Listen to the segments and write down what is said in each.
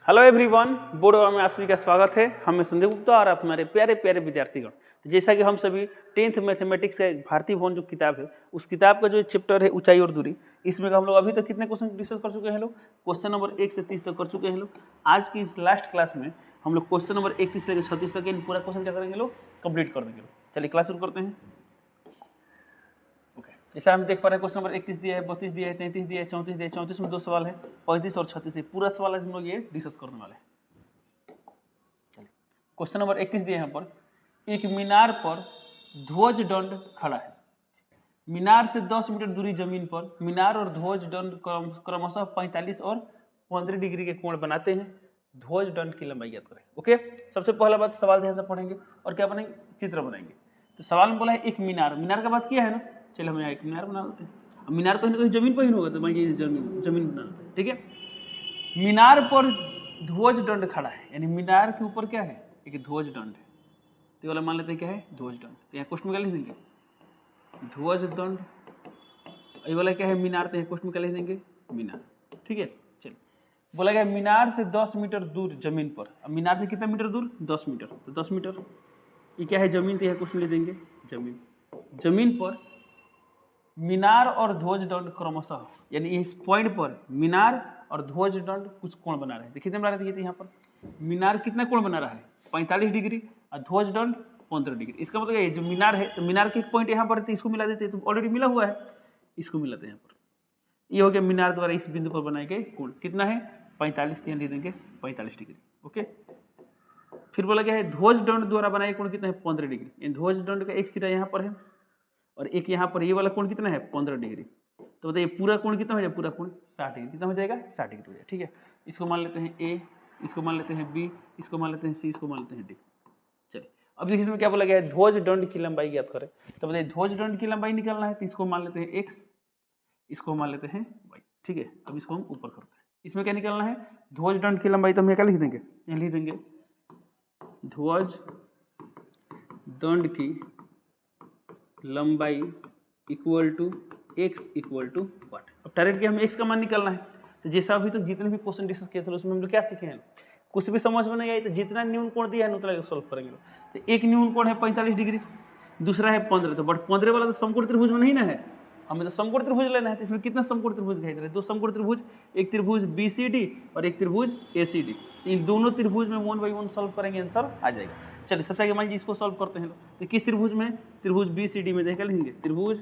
Hello everyone, board में आप सभी का स्वागत है। हम संजय गुप्ता और आप हमारे प्यारे प्यारे विद्यार्थीगण। तो जैसा कि हम सभी 10th मैथमेटिक्स का भारतीय भवन जो किताब है, उस किताब का जो चैप्टर है ऊंचाई और दूरी, इसमें हम लोग अभी तक कितने क्वेश्चन डिस्कस कर चुके हैं लोग? क्वेश्चन नंबर 1 से 30 तक कर चुके हैं लोग। आज की इस लास्ट क्लास में हम लोग क्वेश्चन नंबर 31 से 36 तक इन पूरा क्वेश्चन क्या करेंगे लोग? कंप्लीट कर देंगे लोग। चलिए क्लास शुरू करते हैं। जैसा हम देख पा रहे हैं, क्वेश्चन नंबर 31 दिया है, 32 दिया है, 33 दिया है, 34 दिया है। 34 में 2 सवाल है, 35 और 36 है। पूरा सवाल हम लोग ये डिस्कस करने वाले हैं। चलिए क्वेश्चन नंबर 31 दिया है यहाँ पर, एक मीनार पर ध्वज दंड खड़ा है। मीनार से 10 मीटर दूरी जमीन पर मीनार और ध्वज दंड क्रमशः 45 और 15 डिग्री के कोण बनाते हैं। ध्वज दंड की लंबाई ज्ञात करें। ओके, सबसे पहला बात सवाल ध्यान से पढ़ेंगे और क्या बनाएंगे? चित्र बनाएंगे। तो सवाल में बोला है एक मीनार, मीनार का बात किया है ना। चलिए हम यहाँ एक मीनार बना लेते हैं। अब मीनार कहीं ना कहीं जमीन पर ही होगा, तो मैं ये जमीन बना लेते हैं। ठीक है, मीनार पर ध्वज दंड खड़ा है, यानी मीनार के ऊपर क्या है? एक ध्वज दंड है। तो वाला मान लेते हैं क्या है? ध्वज दंड। तो यहाँ क्वेश्चन में क्या लिख देंगे? ध्वज दंड। ये वाला क्या है? मीनार। तो यहाँ क्वेश्चन में क्या लिख देंगे? मीनार। ठीक है, चलिए बोला गया मीनार से 10 मीटर दूर जमीन पर। अब मीनार से कितना मीटर दूर? 10 मीटर। तो 10 मीटर ये क्या है? जमीन। तो यहाँ क्वेश्चन लिख देंगे जमीन। जमीन पर मीनार और ध्वज दंड क्रमशः, यानी इस पॉइंट पर मीनार और ध्वज दंड कुछ कोण बना रहे हैं। देखिए बना रहे थे यहाँ पर मीनार कितना कोण बना रहा है? 45 डिग्री और ध्वज दंड 15 डिग्री। इसका मतलब ये जो मीनार है, तो मीनार के एक पॉइंट यहाँ पर, तो इसको मिला देते हैं। तो ऑलरेडी मिला हुआ है, इसको मिलाते हैं यहाँ पर। ये हो गया मीनार द्वारा इस बिंदु पर बनाए गए कोण। कितना है? 45। यहाँ लिख देंगे 45 डिग्री। ओके, फिर बोला गया है ध्वज दंड द्वारा बनाए कोण कितना है? 15 डिग्री। ध्वज दंड का एक सिरा यहाँ पर है और एक यहाँ पर, ये वाला कोण कितना है? 15 डिग्री। तो बताइए पूरा कोण कितना हो जाएगा? पूरा कोण 60 डिग्री। कितना हो जाएगा? 60 डिग्री हो जाएगा। ठीक है, इसको मान लेते हैं ए, इसको मान लेते हैं बी, इसको मान लेते हैं सी, इसको मान लेते हैं डी। चलिए अब देखिए इसमें क्या बोला गया है? ध्वज दंड की लंबाई ज्ञात करें। तो बताइए ध्वज दंड की लंबाई निकालना है, तो इसको मान लेते हैं एक्स, इसको मान लेते हैं वाई। ठीक है, अब इसको हम ऊपर करते हैं। इसमें क्या निकालना है? ध्वज दंड की लंबाई। तो हम क्या लिख देंगे? यहाँ लिख देंगे ध्वज दंड की लंबाई equal to x equal to what. अब डायरेक्ट हमें एक्स का मान निकालना है। तो जैसा अभी तो जितने भी क्वेश्चन डिस्कस किए थे उसमें हम लोग क्या सीखे हैं? कुछ भी समझ में नहीं आई तो जितना न्यून कोण दिया है उतना सॉल्व करेंगे। तो एक न्यून कोण है 45 डिग्री, दूसरा है 15। तो बट 15 वाला तो समकोण त्रिभुज में नहीं ना है, हमें तो समकोण त्रिभुज लेना है। तो इसमें कितना समकोण त्रिभुज दिखाई दे रहा है? 2 समकोण त्रिभुज, एक त्रिभुज BCD और एक त्रिभुज ACD। इन दोनों त्रिभुज में 1 by 1 सॉल्व करेंगे, आंसर आ जाएगा। चलिए सबसे आगे मान लीजिए इसको सॉल्व करते हैं। तो किस त्रिभुज में? त्रिभुज BCD में। देखा लिखेंगे त्रिभुज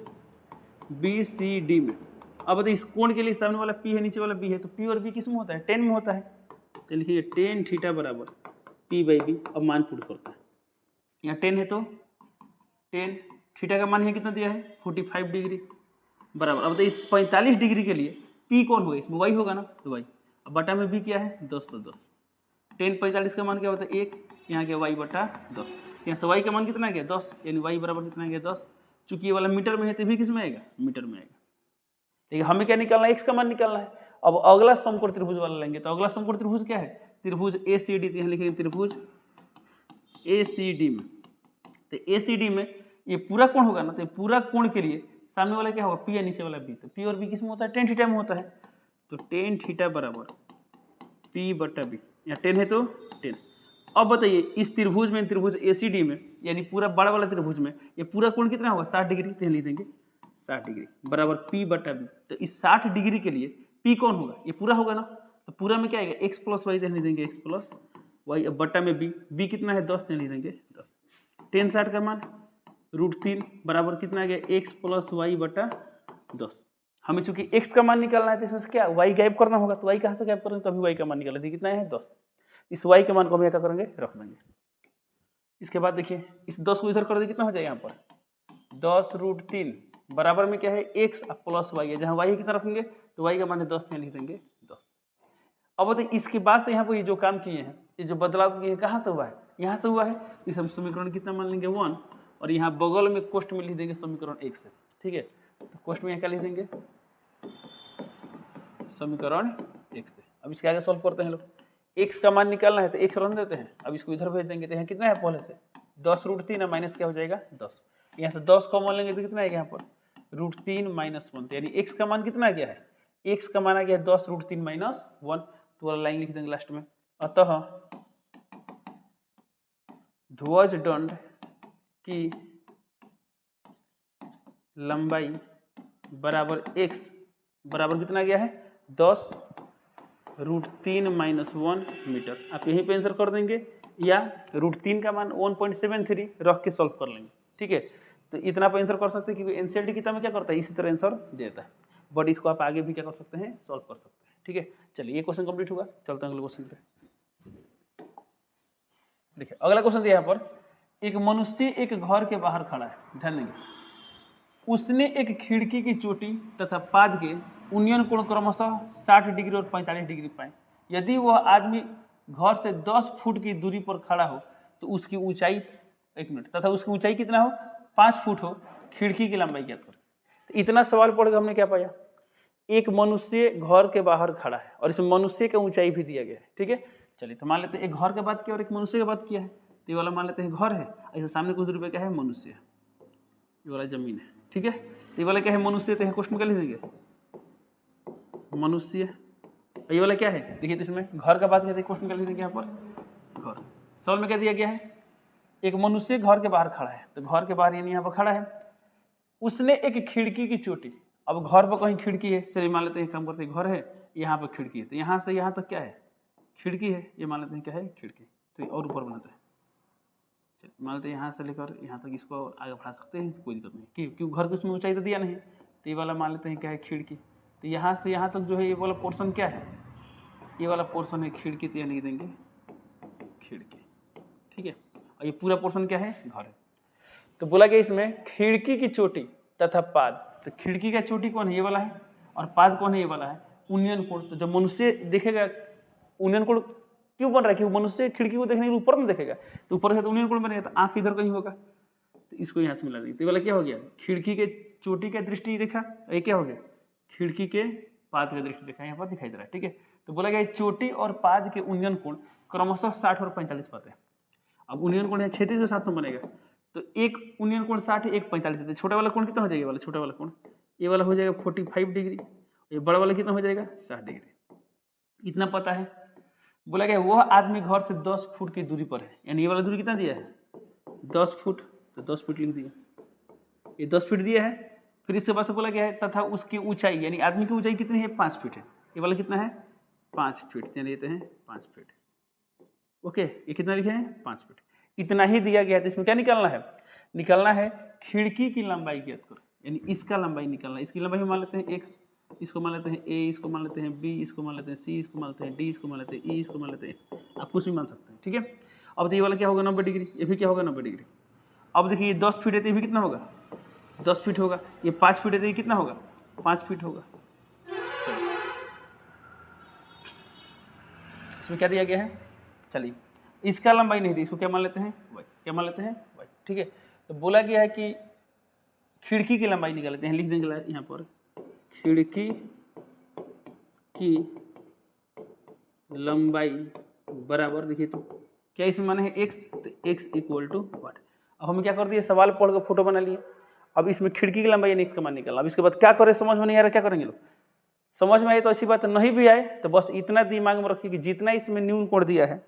BCD में। अब बताइए इस कोण के लिए सामने वाला P है, नीचे वाला B है, तो P और B किस में होता है? 10 में होता है। तो लिखिए tan थीटा बराबर P/B। अब मान पुट करता है। यहाँ 10 है तो tan थीटा का मान है कितना दिया है? 45 डिग्री बराबर। अब बताइए इस 45 डिग्री के लिए P कौन होगा? इसमें y होगा ना, तो y। अब बटा में B क्या है? 10, तो 10। tan 45 का मान क्या होता है? 1। यहाँ क्या? y बटा 10। यहाँ से y का मान कितना गया? 10, यानी y बराबर कितना गया? 10। चूंकि ये वाला मीटर में है तो भी किस में आएगा? मीटर में आएगा। ठीक है, हमें क्या निकालना है? x का मान निकालना है। अब अगला समकोण त्रिभुज वाला लेंगे। तो अगला समकोण त्रिभुज क्या है? त्रिभुज ACD। तो यहाँ लिखेंगे त्रिभुज ACD में। तो ACD में ये पूरा कोण होगा ना, तो पूरा कोण के लिए सामने वाला क्या होगा? P या नीचे वाला B। तो P और B किस में होता है? tan थीटा में होता है। तो tan थीटा बराबर P बटा B। यहाँ 10 है तो 10। अब बताइए इस त्रिभुज में, त्रिभुज ACD में, यानी पूरा बड़ा वाला त्रिभुज में ये पूरा कोण कितना होगा? 60 डिग्री। तो लिख देंगे 60 डिग्री बराबर P बटा B। तो इस 60 डिग्री के लिए P कौन होगा? ये पूरा होगा ना, तो पूरा में क्या आएगा? x plus y. लिख देंगे x प्लस वाई। अब बटा में B कितना है? 10। लिख देंगे 10। tan 60 का मान √3 बराबर कितना आ गया? x प्लस वाई बटा 10। हमें चूंकि x का मान निकालना है तो इसमें से क्या y गायब करना होगा। तो y कहाँ से गायब करेंगे? तो अभी y का मान निकाल लेते। कितना है? 10। इस y के मान को हम क्या करेंगे? रख देंगे। इसके बाद देखिए इस 10 को इधर कर दे, कितना हो जाएगा यहाँ पर? 10√3 बराबर में क्या है? x प्लस वाई है। जहाँ y की तरफ रखेंगे तो y का मान है 10। यहाँ लिख देंगे 10। अब बताइए इसके बाद से यहाँ पर ये जो काम किए हैं, ये जो बदलाव किए हैं, कहाँ से हुआ है? यहाँ से हुआ है। इस हम समीकरण कितना मान लेंगे? 1। और यहाँ बगल में कोष्ठ में लिख देंगे समीकरण 1 से। ठीक है, तो कोष्ठ में यहाँ क्या लिख देंगे? समीकरण 1 से। अब इसके आगे सॉल्व करते हैं लोग। x का मान निकालना है तो x रन देते हैं। अब इसको इधर भेज देंगे। तो यहाँ कितना है पहले से? 10√3 है, माइनस क्या हो जाएगा? 10। यहाँ से 10 कॉमन लेंगे तो कितना आएगा यहाँ पर? √3 - 1। यानी x का मान कितना आ गया है? x का मान आ गया 10√3 - 1। तो वाला लाइन लिख देंगे लास्ट में। अतः ध्वज दंड की लंबाई बराबर x बराबर कितना गया है 10√3 - 1 मीटर। आप यहीं पे आंसर कर देंगे या √3 का मान 1.73 रख के सॉल्व कर लेंगे। ठीक है, तो इतना पे आंसर कर सकते हैं क्योंकि एनसीईआरटी किताब में क्या करता है इसी तरह आंसर देता है, बट इसको आप आगे भी क्या कर सकते हैं सॉल्व कर सकते हैं। ठीक है, चलिए ये क्वेश्चन कंप्लीट हुआ, चलते हैं अगले क्वेश्चन पे। देखिए अगला क्वेश्चन दिया यहाँ पर, एक मनुष्य एक घर के बाहर खड़ा है, ध्यान देंगे, उसने एक खिड़की की चोटी तथा पाद के उन्नयन कोण क्रमशः 60 डिग्री और 45 डिग्री पाए। यदि वह आदमी घर से 10 फुट की दूरी पर खड़ा हो तो उसकी ऊंचाई 1 मिनट तथा उसकी ऊंचाई कितना हो 5 फुट हो, खिड़की की लंबाई ज्ञात करें। तो इतना सवाल पढ़ के हमने क्या पाया, एक मनुष्य घर के बाहर खड़ा है और इसमें मनुष्य का ऊंचाई भी दिया गया है। ठीक है, चलिए तो मान लेते हैं एक घर के बात किया और एक मनुष्य की बात किया है, तो ये वाला मान लेते हैं घर है, ऐसे सामने कुछ दूरी पे क्या है मनुष्य, ये वाला जमीन है। ठीक है, तो ये वाला क्या है मनुष्य, तो क्वेश्चन क्या लिख देंगे मनुष्य, ये वाला क्या है देखिए, तो इसमें घर का बात किया क्वेश्चन क्या लिख देंगे यहाँ पर घर। सवाल में क्या दिया गया है, एक मनुष्य घर के बाहर खड़ा है, तो घर के बाहर यानी यहाँ पर खड़ा है, उसने एक खिड़की की चोटी, अब घर पर कहीं खिड़की है, चलिए मान लेते हैं काम करते हैं घर है, यहाँ पर खिड़की है, तो यहाँ से यहाँ तक क्या है खिड़की है, ये मान लेते हैं क्या है खिड़की, तो ये और ऊपर बनाते हैं, मान लेते हैं यहाँ से लेकर यहाँ तक इसको आगे बढ़ा सकते हैं, कोई दिक्कत नहीं, क्यों घर की उसमें ऊंचाई तो दिया नहीं, तो ये वाला मान लेते हैं क्या है खिड़की, तो यहाँ से यहाँ तक जो है ये वाला पोर्शन क्या है, ये वाला पोर्शन है खिड़की, तो यहाँ लिख देंगे खिड़की। ठीक है, और ये पूरा पोर्शन क्या है घर है। तो बोला गया इसमें खिड़की की चोटी तथा पाद, तो खिड़की का चोटी कौन है ये वाला है और पाद कौन है ये वाला है उन्नयन कोण। तो जब मनुष्य देखेगा उन्नयन कोण क्यों बन रहा है, क्योंकि मनुष्य खिड़की को देखने के ऊपर में देखेगा, तो ऊपर से तो उन्नयन कोण बनेगा, तो आंख इधर कहीं होगा, तो इसको यहाँ से मिला देंगे, तो ये वाला क्या हो गया खिड़की के चोटी का दृष्टि देखा, ये क्या हो गया खिड़की के पाद का दृष्टि देखा, यहाँ पर दिखाई दे रहा है। ठीक है, तो बोला गया चोटी और पाद के उन्नयन कोण क्रमशः 60 और 45 पाते हैं। अब उन्नयन कोण क्षैतिज के साथ में बनेगा, तो एक उन्नयन कोण 60 है, एक 45 है, छोटा वाला कोण कितना हो जाएगा, वाला छोटा वाला कोण ये वाला हो जाएगा 45 डिग्री, ये बड़ा वाला कितना हो जाएगा 60 डिग्री। इतना पता है। बोला गया वह आदमी घर से 10 फुट की दूरी पर है, यानी ये वाला दूरी कितना दिया है 10 फुट, तो 10 फुट लिख दिया, ये 10 फीट दिया है। फिर इसके बाद से बोला गया है तथा उसकी ऊंचाई, यानी आदमी की ऊंचाई कितनी है 5 फीट है, ये वाला कितना है 5 फीट, यानी लेते हैं 5 फीट। ओके, ये कितना लिखे हैं 5 फीट, इतना ही दिया गया है। तो इसमें क्या निकालना है, निकालना है खिड़की की लंबाई ज्ञात करो, यानी इसका लंबाई निकालना है। इसकी लंबाई मान लेते हैं x, इसको मान लेते हैं a, इसको मान लेते हैं b, इसको मान लेते हैं c, इसको मान लेते हैं d, इसको मान लेते हैं e, इसको मान लेते हैं, आप कुछ भी मान सकते हैं। ठीक है, अब ये वाला क्या होगा 90 डिग्री, ये भी क्या होगा 90 डिग्री। अब देखिए ये 10 फीट है तो ये भी कितना होगा 10 फीट होगा, ये 5 फीट है तो ये कितना होगा 5 फीट होगा। चलिए इसमें क्या दिया गया है, चलिए इसका लंबाई नहीं दी, इसको क्या मान लेते हैं y, क्या मान लेते हैं y। ठीक है, तो बोला गया है कि खिड़की की लंबाई निकाल लेते हैं, लिख देंगे यहाँ पर खिड़की की लंबाई बराबर, देखिए तो क्या इसमें माने है x, तो x इक्वल टू वाट। अब हम क्या कर दिए सवाल पढ़ के फोटो बना लिए, अब इसमें खिड़की की लंबाई यानी x का मान निकालना। अब इसके बाद क्या करें समझ में नहीं आ रहा, क्या करेंगे लोग, समझ में आए तो अच्छी बात, नहीं भी आए तो बस इतना दिमाग में रखिए कि जितना इसमें न्यून कोण दिया है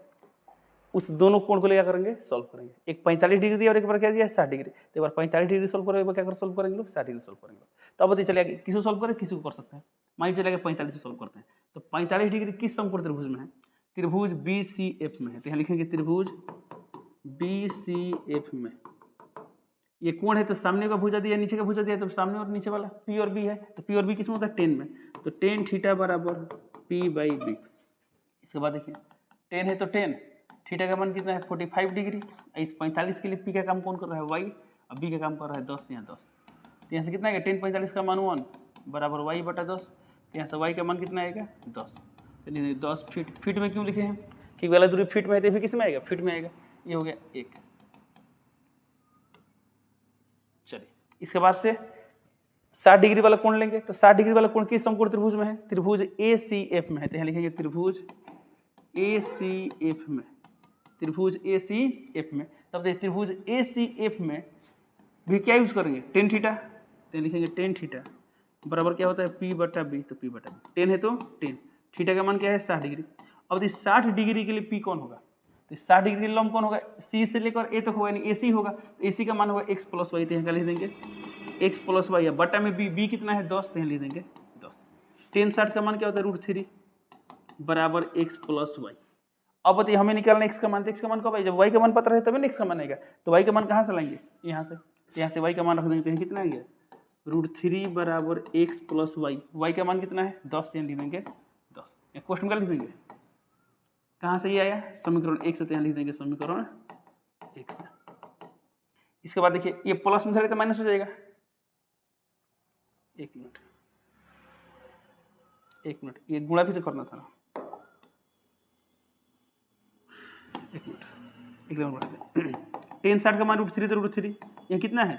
उस दोनों कोण को लेकर करेंगे सॉल्व करेंगे। एक 45 डिग्री दिया और एक बार क्या दिया है 60 डिग्री, तो एक बार 45 डिग्री सॉल्व करेंगे, एक बार क्या कर सॉल्व करेंगे लोग 60 डिग्री सॉल्व करेंगे। तो अब बताइए चलिए किसको सॉल्व करें, किसी को कर सकते हैं, मान चलेगा 45 से सॉल्व करते हैं। तो 45 डिग्री किस समकोण त्रिभुज में है, त्रिभुज BCF में है, तो यहाँ लिखेंगे त्रिभुज BCF में ये कोण है, तो सामने का भुजा दिया नीचे का भुजा दिया, तो सामने और नीचे वाला P और B है, तो P और B किसमें होता है 10 में, तो tan थीटा बराबर P/B। इसके बाद देखिए 10 है तो 10, थीटा का मान कितना है 45 डिग्री, इस 45 के लिए P का काम कौन कर रहा है y, अब B का काम कर रहा है 10, यहाँ 10, तो यहाँ से कितना आएगा 10 45 का मान 1 बराबर y/10, तो यहाँ से y का मान कितना आएगा 10, चलिए 10 फीट। फीट में क्यों लिखे हैं, क्योंकि वाला दूरी फीट में है, तो भी किस में आएगा फीट में आएगा, ये हो गया 1। चलिए इसके बाद से 60 डिग्री वाला कोण लेंगे, तो 60 डिग्री वाला कोण किस समकोण त्रिभुज में है, त्रिभुज ACF में है, तो यहाँ लिखेंगे त्रिभुज ACF में, त्रिभुज ACF में। तब देखिए त्रिभुज ACF में भी क्या यूज करेंगे tan थीटा, तो लिखेंगे tan थीटा बराबर क्या होता है P/B, तो P/B 10 है तो 10, थीटा का मान क्या है 60 डिग्री, अब 60 डिग्री के लिए पी कौन होगा, तो 60 डिग्री के लिए लंब कौन होगा, सी से लेकर ए तक होगा, यानी AC होगा, तो AC का मान होगा x प्लस वाई, तो यहाँ लिख देंगे x प्लस वाई, बटा में b कितना है 10, तो यहाँ लिख देंगे 10। tan 60 का मान क्या होता है √3 बराबर x प्लस वाई। अब बताइए हमें निकालना x का मान, तो x का मान कब आएगा, जब y का मान पता रहे तभी ना x का मान आएगा, तो y का मान कहाँ से लाएंगे, यहाँ से, तो यहाँ से y का मान रख देंगे, तो कितना आ गया √3 बराबर x प्लस वाई, y का मान कितना है 10, यहाँ लिख देंगे 10, या क्वेश्चन का लिख देंगे, कहाँ से ये आया समीकरण 1 से, यहाँ लिख देंगे समीकरण 1 से। इसके बाद देखिए ये प्लस में तो माइनस हो जाएगा, एक मिनट ये गुणा भी तो करना था ना, एक मिनट tan 60 का मान √3 तो √3 यहाँ कितना है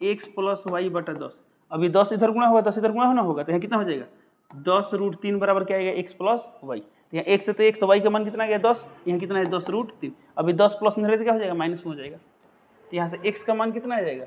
x प्लस वाई बटा 10, अभी 10 इधर गुणा होगा 10 इधर गुणा होना होगा, तो यहाँ कितना हो जाएगा 10 √3 बराबर क्या आएगा x प्लस वाई, तो यहाँ x से तो x, तो y का मान कितना आ गया 10, यहाँ कितना है 10 √3, अभी 10 प्लस में तो क्या हो जाएगा माइनस में हो जाएगा, तो यहाँ से x का मान कितना आ जाएगा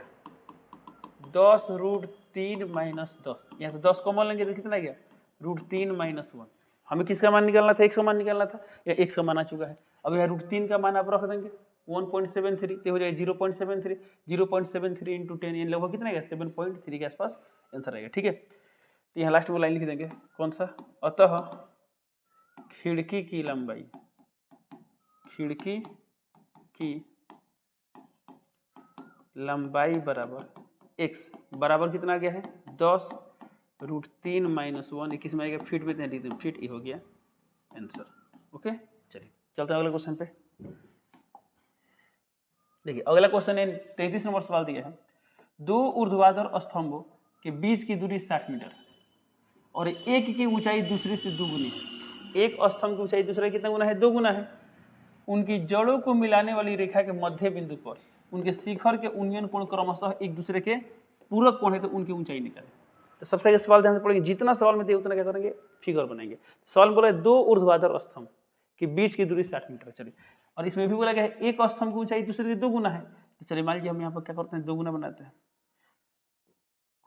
10 √3 माइनस 10, यहाँ से 10 कॉमन लेंगे तो कितना आ गया √3 माइनस 1। हमें किसका मान निकालना था, x का मान निकालना था, या x का मान आ चुका है। अब यहाँ √3 का मान आप रख देंगे 1.73, तो हो जाएगा 0.73, 0.73 इंटू 10, ये लगभग कितना आएगा 7.3 के आसपास आंसर आएगा, ठीक है। तो यहाँ लास्ट में लाइन लिख देंगे कौन सा, अतः खिड़की की लंबाई, खिड़की की लंबाई बराबर x बराबर कितना आ गया है 10 √3 माइनस 1, किस में आएगा फीट में, लिख दें फीट, ये हो गया आंसर। ओके चलिए चलते हैं अगले क्वेश्चन पे। देखिए अगला क्वेश्चन है 33 नंबर सवाल दिया है, दो ऊर्ध्वाधर स्तंभों के बीच की दूरी 60 मीटर और एक की ऊंचाई दूसरे से 2 गुनी है, एक स्तंभ की ऊंचाई दूसरे कितना गुना है 2 गुना है, उनकी जड़ों को मिलाने वाली रेखा के मध्य बिंदु पर उनके शिखर के उन्नयन कोण क्रमशः एक दूसरे के पूरक कोण है, तो उनकी ऊंचाई निकालें। तो सबसे आगे सवाल ध्यान से पढ़ेंगे, जितना सवाल में दिए उतना क्या करेंगे फिगर बनाएंगे। सवाल बोला है दो ऊर्ध्वाधर स्तंभ के बीच की दूरी 60 मीटर, चलिए, और इसमें भी बोला गया है एक स्तंभ की ऊंचाई दूसरे की 2 गुना है, तो चलिए मान लीजिए हम यहाँ पर क्या करते हैं 2 गुना बनाते हैं,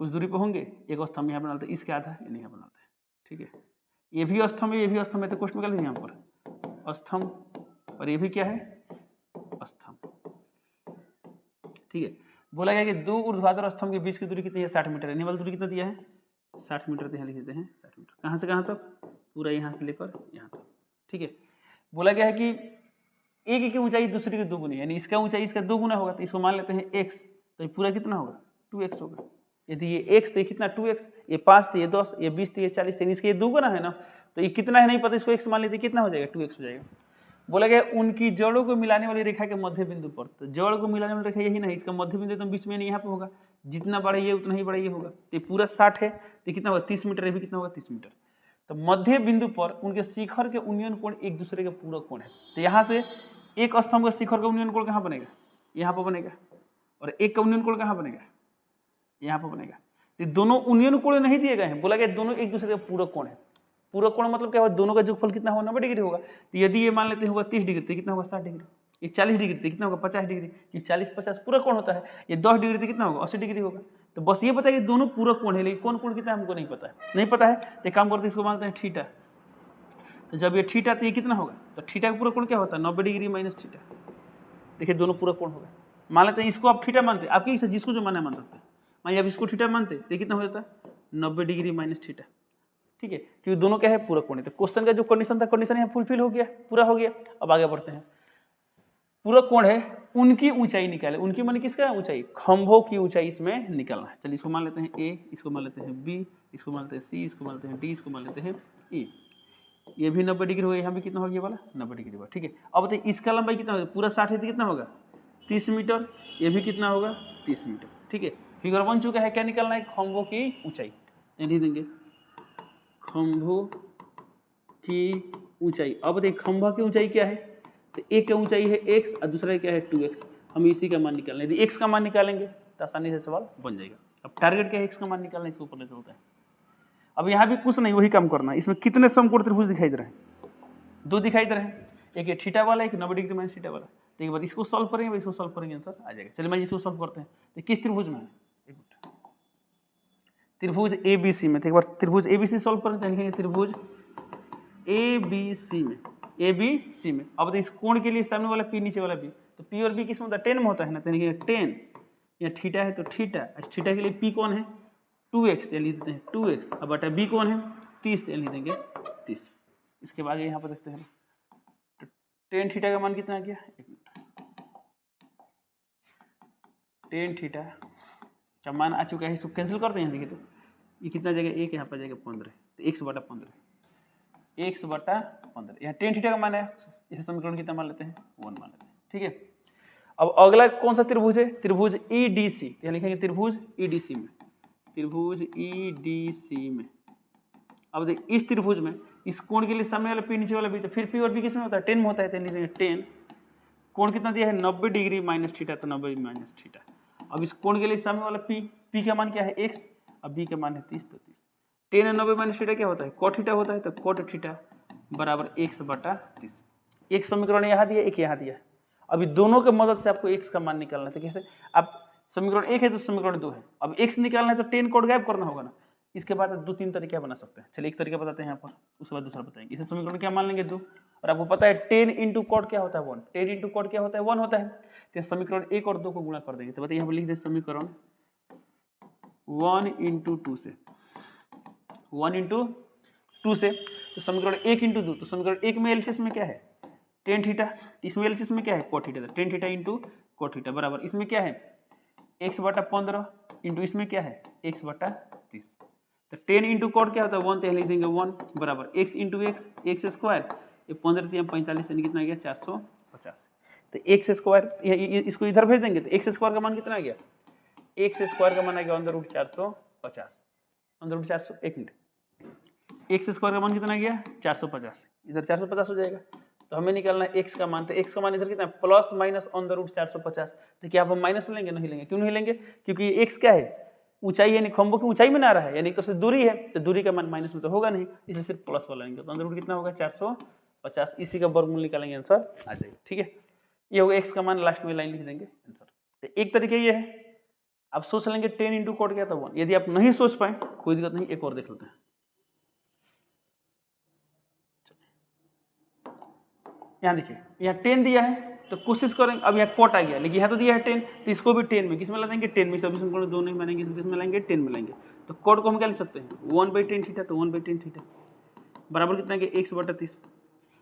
कुछ दूरी पर होंगे, एक स्तंभ यहाँ बनाते हैं, इसके आधा यहाँ बनाते हैं, ठीक है, ये भी स्तंभ है ये भी स्तंभ है, तो क्वेश्चन निकाल लीजिए यहाँ पर स्तंभ, और ये भी क्या है स्तंभ, ठीक है। बोला गया कि दो ऊर्ध्वाधर स्तंभ के बीच की दूरी कितनी है 60 मीटर है, निवल दूरी कितना दिया है 60 मीटर, तो यहाँ लिख देते हैं 60 मीटर, कहाँ से कहाँ तक, पूरा यहाँ से लेकर यहाँ तक, ठीक है। बोला गया है कि एक की ऊंचाई दूसरे की 2 गुनी, यानी इसका ऊंचाई इसका 2 गुना होगा, तो इसको मान लेते हैं x, तो ये पूरा कितना होगा 2x होगा, यदि ये x तो ये कितना 2x, ये 5 तो ये 10, ये 20 तो ये 40, यानी इसके ये 2 गुना है ना, तो ये कितना है नहीं पता, इसको x मान लेते कितना हो जाएगा 2x हो जाएगा। बोला गया उनकी जड़ों को मिलाने वाली रेखा के मध्य बिंदु पर, तो जड़ को मिलाने वाली रेखा यही नहीं, इसका मध्य बिंदु तो बीच में नहीं यहाँ पे होगा, जितना बड़ा ये उतना ही बड़ा ये होगा, तो ये पूरा 60 है, तो कितना होगा 30 मीटर, ये भी कितना होगा 30 मीटर, तो मध्य बिंदु पर उनके शिखर के उन्नयन कोण एक दूसरे के पूरक कोण है, तो यहाँ से एक स्तंभ का शिखर का उन्नयन कोण कहाँ बनेगा यहाँ पर बनेगा, और एक का उन्नयन कोण कहाँ बनेगा यहाँ पर बनेगा, तो दोनों उन्नयन कोण नहीं दिए गए हैं, बोला गया दोनों एक दूसरे का पूरक कोण है, पूरक कोण मतलब क्या होगा दोनों का योगफल कितना होगा 90 डिग्री होगा, तो यदि ये मान लेते हैं होगा 30 डिग्री, तो कितना होगा 60 डिग्री, ये 40 डिग्री तो कितना होगा 50 डिग्री, ये 40-50 पूरक कोण होता है, ये 10 डिग्री तो कितना होगा 80 डिग्री होगा, तो बस ये पता है कि दोनों पूरक कोण है, लेकिन कौन कोण कितना हमको नहीं पता है, नहीं पता है तो एक काम करते हैं इसको मानते हैं थीटा, तो जब ये थीटा तो ये कितना होगा, तो थीटा का पूरक कोण क्या होता है 90 डिग्री माइनस थीटा, देखिए दोनों पूरक कोण होगा, मान लेते हैं इसको आप थीटा मानते हैं, आपकी इच्छा जिसको जो मानना मान सकते हैं, मान लीजिए आप इसको थीटा मानते हैं तो कितना हो जाता है 90 डिग्री माइनस थीटा, ठीक है, क्योंकि दोनों क्या है पूरक कोण है, तो क्वेश्चन का जो कंडीशन था कंडीशन यहाँ फुलफिल हो गया, पूरा हो गया। अब आगे बढ़ते हैं, पूरक कोण है उनकी ऊंचाई निकाले, उनकी माने किसका ऊंचाई, खंभों की ऊंचाई इसमें निकालना है, चलिए इसको मान लेते हैं ए, इसको मान लेते हैं बी, इसको मान लेते हैं सी, इसको मान लेते हैं डी, इसको मान लेते हैं ई, ये भी 90 डिग्री हो गया, यहाँ भी कितना हो गया वाला 90 डिग्री हुआ, ठीक है। अब बताइए इसका लंबाई कितना होगा, पूरा 60 है तो कितना होगा 30 मीटर, ये भी कितना होगा 30 मीटर, ठीक है। फिगर बन चुका है, क्या निकालना है खंभों की ऊंचाई, नहीं देंगे खंभों की ऊंचाई। अब देखिए खंभा की ऊंचाई क्या है, तो एक की ऊंचाई है x और दूसरा क्या है 2x, हम इसी का मान निकालें, यदि x का मान निकालेंगे तो आसानी से सवाल बन जाएगा। अब टारगेट क्या है x का मान निकालना, इसको ऊपर ले चलते हैं। अब यहाँ भी कुछ नहीं, वही काम करना है। इसमें कितने समकोण त्रिभुज दिखाई दे रहे हैं, 2 दिखाई दे रहे हैं, एक ये थीटा वाला, एक 90 डिग्री माइनस थीटा वाला, तो एक बार इसको सॉल्व करेंगे, इसको सॉल्व करेंगे आंसर आ जाएगा। चलिए मैं इसको सॉल्व करते हैं, तो किस त्रिभुज में है, त्रिभुज ABC में, तो एक बार त्रिभुज ABC सॉल्व करते हैं, लिखेंगे त्रिभुज ABC में, ए बी सी में। अब इस कोण के लिए सामने वाला पी नीचे वाला बी, तो पी और बी किस में होता है, 10 में होता है ना, तो यानी 10 या थीटा है तो थीटा, थीटा के लिए पी कौन है 2x, लिख देते हैं 2x, अब बटा बी कौन है 30, लिख देंगे 30। इसके बाद यहाँ पर देखते हैं तो टेन थीटा का मान कितना आ गया, एक मिनट, टेन थीटा का मान आ चुका है, इसको कैंसिल करते हैं। देखिए तो ये कितना जाएगा, एक यहाँ पर जाएगा 15, तो 1/15, 1/15, यहाँ टेन थीटा का मान है, इसे समीकरण कितना मान लेते हैं 1 मान लेते हैं, ठीक है। अब अगला कौन सा त्रिभुज है, त्रिभुज EDC, यहाँ लिखेंगे त्रिभुज EDC में, त्रिभुज EDC में। अब देख इस त्रिभुज में इस कोण के लिए सामने वाला पी नीचे वाला बी, तो फिर पी और बी किस में होता है 10 में होता है, तो लिखेंगे 10, कोण कितना दिया है 90 डिग्री माइनस थीटा, तो 90 माइनस थीटा। अब इस कोण के लिए सामने वाला पी का मान क्या है x, अब बी का मान है 30, तो 30, 10 और 90 माइनस थीटा क्या होता है cot थीटा होता है, तो cot थीटा बराबर 1/30। एक समीकरण यहाँ दिया, एक यहाँ दिया। अभी दोनों के मदद से आपको x का मान निकालना है, तो कैसे, आप समीकरण 1 है तो समीकरण 2 है, अब x निकालना है तो 10 cot गायब करना होगा ना। इसके बाद 2-3 तरीके बना सकते हैं, चलिए एक तरीका बताते हैं यहाँ पर, उसके बाद दूसरा बताएंगे। इसे समीकरण क्या मान लेंगे 2, और आपको पता है 10 इंटू कॉट क्या होता है 1, 10 इंटू कॉट क्या होता है 1 होता है, तो समीकरण 1 और 2 को गुणा कर देंगे। तो बताइए यहाँ पर लिख दें समीकरण 1 इंटू 2 से, 1 इंटू 2 से, तो समीकरण 1 इंटू 2, तो समीकरण 1 में एलसीएस में क्या है टेन थीटा, इसमें एलसीएस में क्या है cot थीटा, तो tan theta into cot theta बराबर इसमें क्या है 1/15 इंटू इसमें क्या है 1/30, तो 10 इंटू कॉट क्या होता है 1, तो लिख देंगे 1 बराबर x इंटू एक्स स्क्वायर, ये 15 45 यानी कितना आ गया 450, तो एक्स स्क्वायर इसको इधर भेज देंगे, तो एक्स स्क्वायर का मान कितना आ गया, एक्स स्क्वायर का मान आ गया √450, √400, एक मिनट, एक्स स्क्वायर का मान कितना आ गया 450, इधर 450 हो जाएगा, तो हमें निकालना है x का मान, तो x का मान इधर कितना है प्लस माइनस √450, तो क्या हम माइनस लेंगे, नहीं लेंगे, क्यों नहीं लेंगे, क्योंकि x क्या है ऊंचाई, यानी खंभों की ऊंचाई में ना आ रहा है, यानी एक तरह से दूरी है, तो दूरी का मान माइनस में तो होगा नहीं, इसलिए सिर्फ प्लस वाला लेंगे, तो अंदर रूट कितना होगा 450, इसी का वर्गमूल निकालेंगे आंसर आ जाएगा, ठीक है। ये होगा x का मान, लास्ट में लाइन लिख देंगे आंसर। तो एक तरीके ये है, आप सोच लेंगे 10 इंटू कॉट क्या था 1, यदि आप नहीं सोच पाए कोई दिक्कत नहीं, एक और देख लेते हैं। यहाँ देखिए यहाँ 10 दिया है, तो कोशिश करेंगे, अब यहाँ कॉट आ गया, लेकिन यहाँ तो दिया है 10, तो इसको भी 10 में किस में ला देंगे 10 में, सभी समीकरण दो नहीं मानेंगे, किस में लाएंगे 10 में लाएंगे, तो कॉट को हम क्या लिख सकते हैं 1/10 थीटा, तो 1/10 थीटा बराबर कितना है 1/30।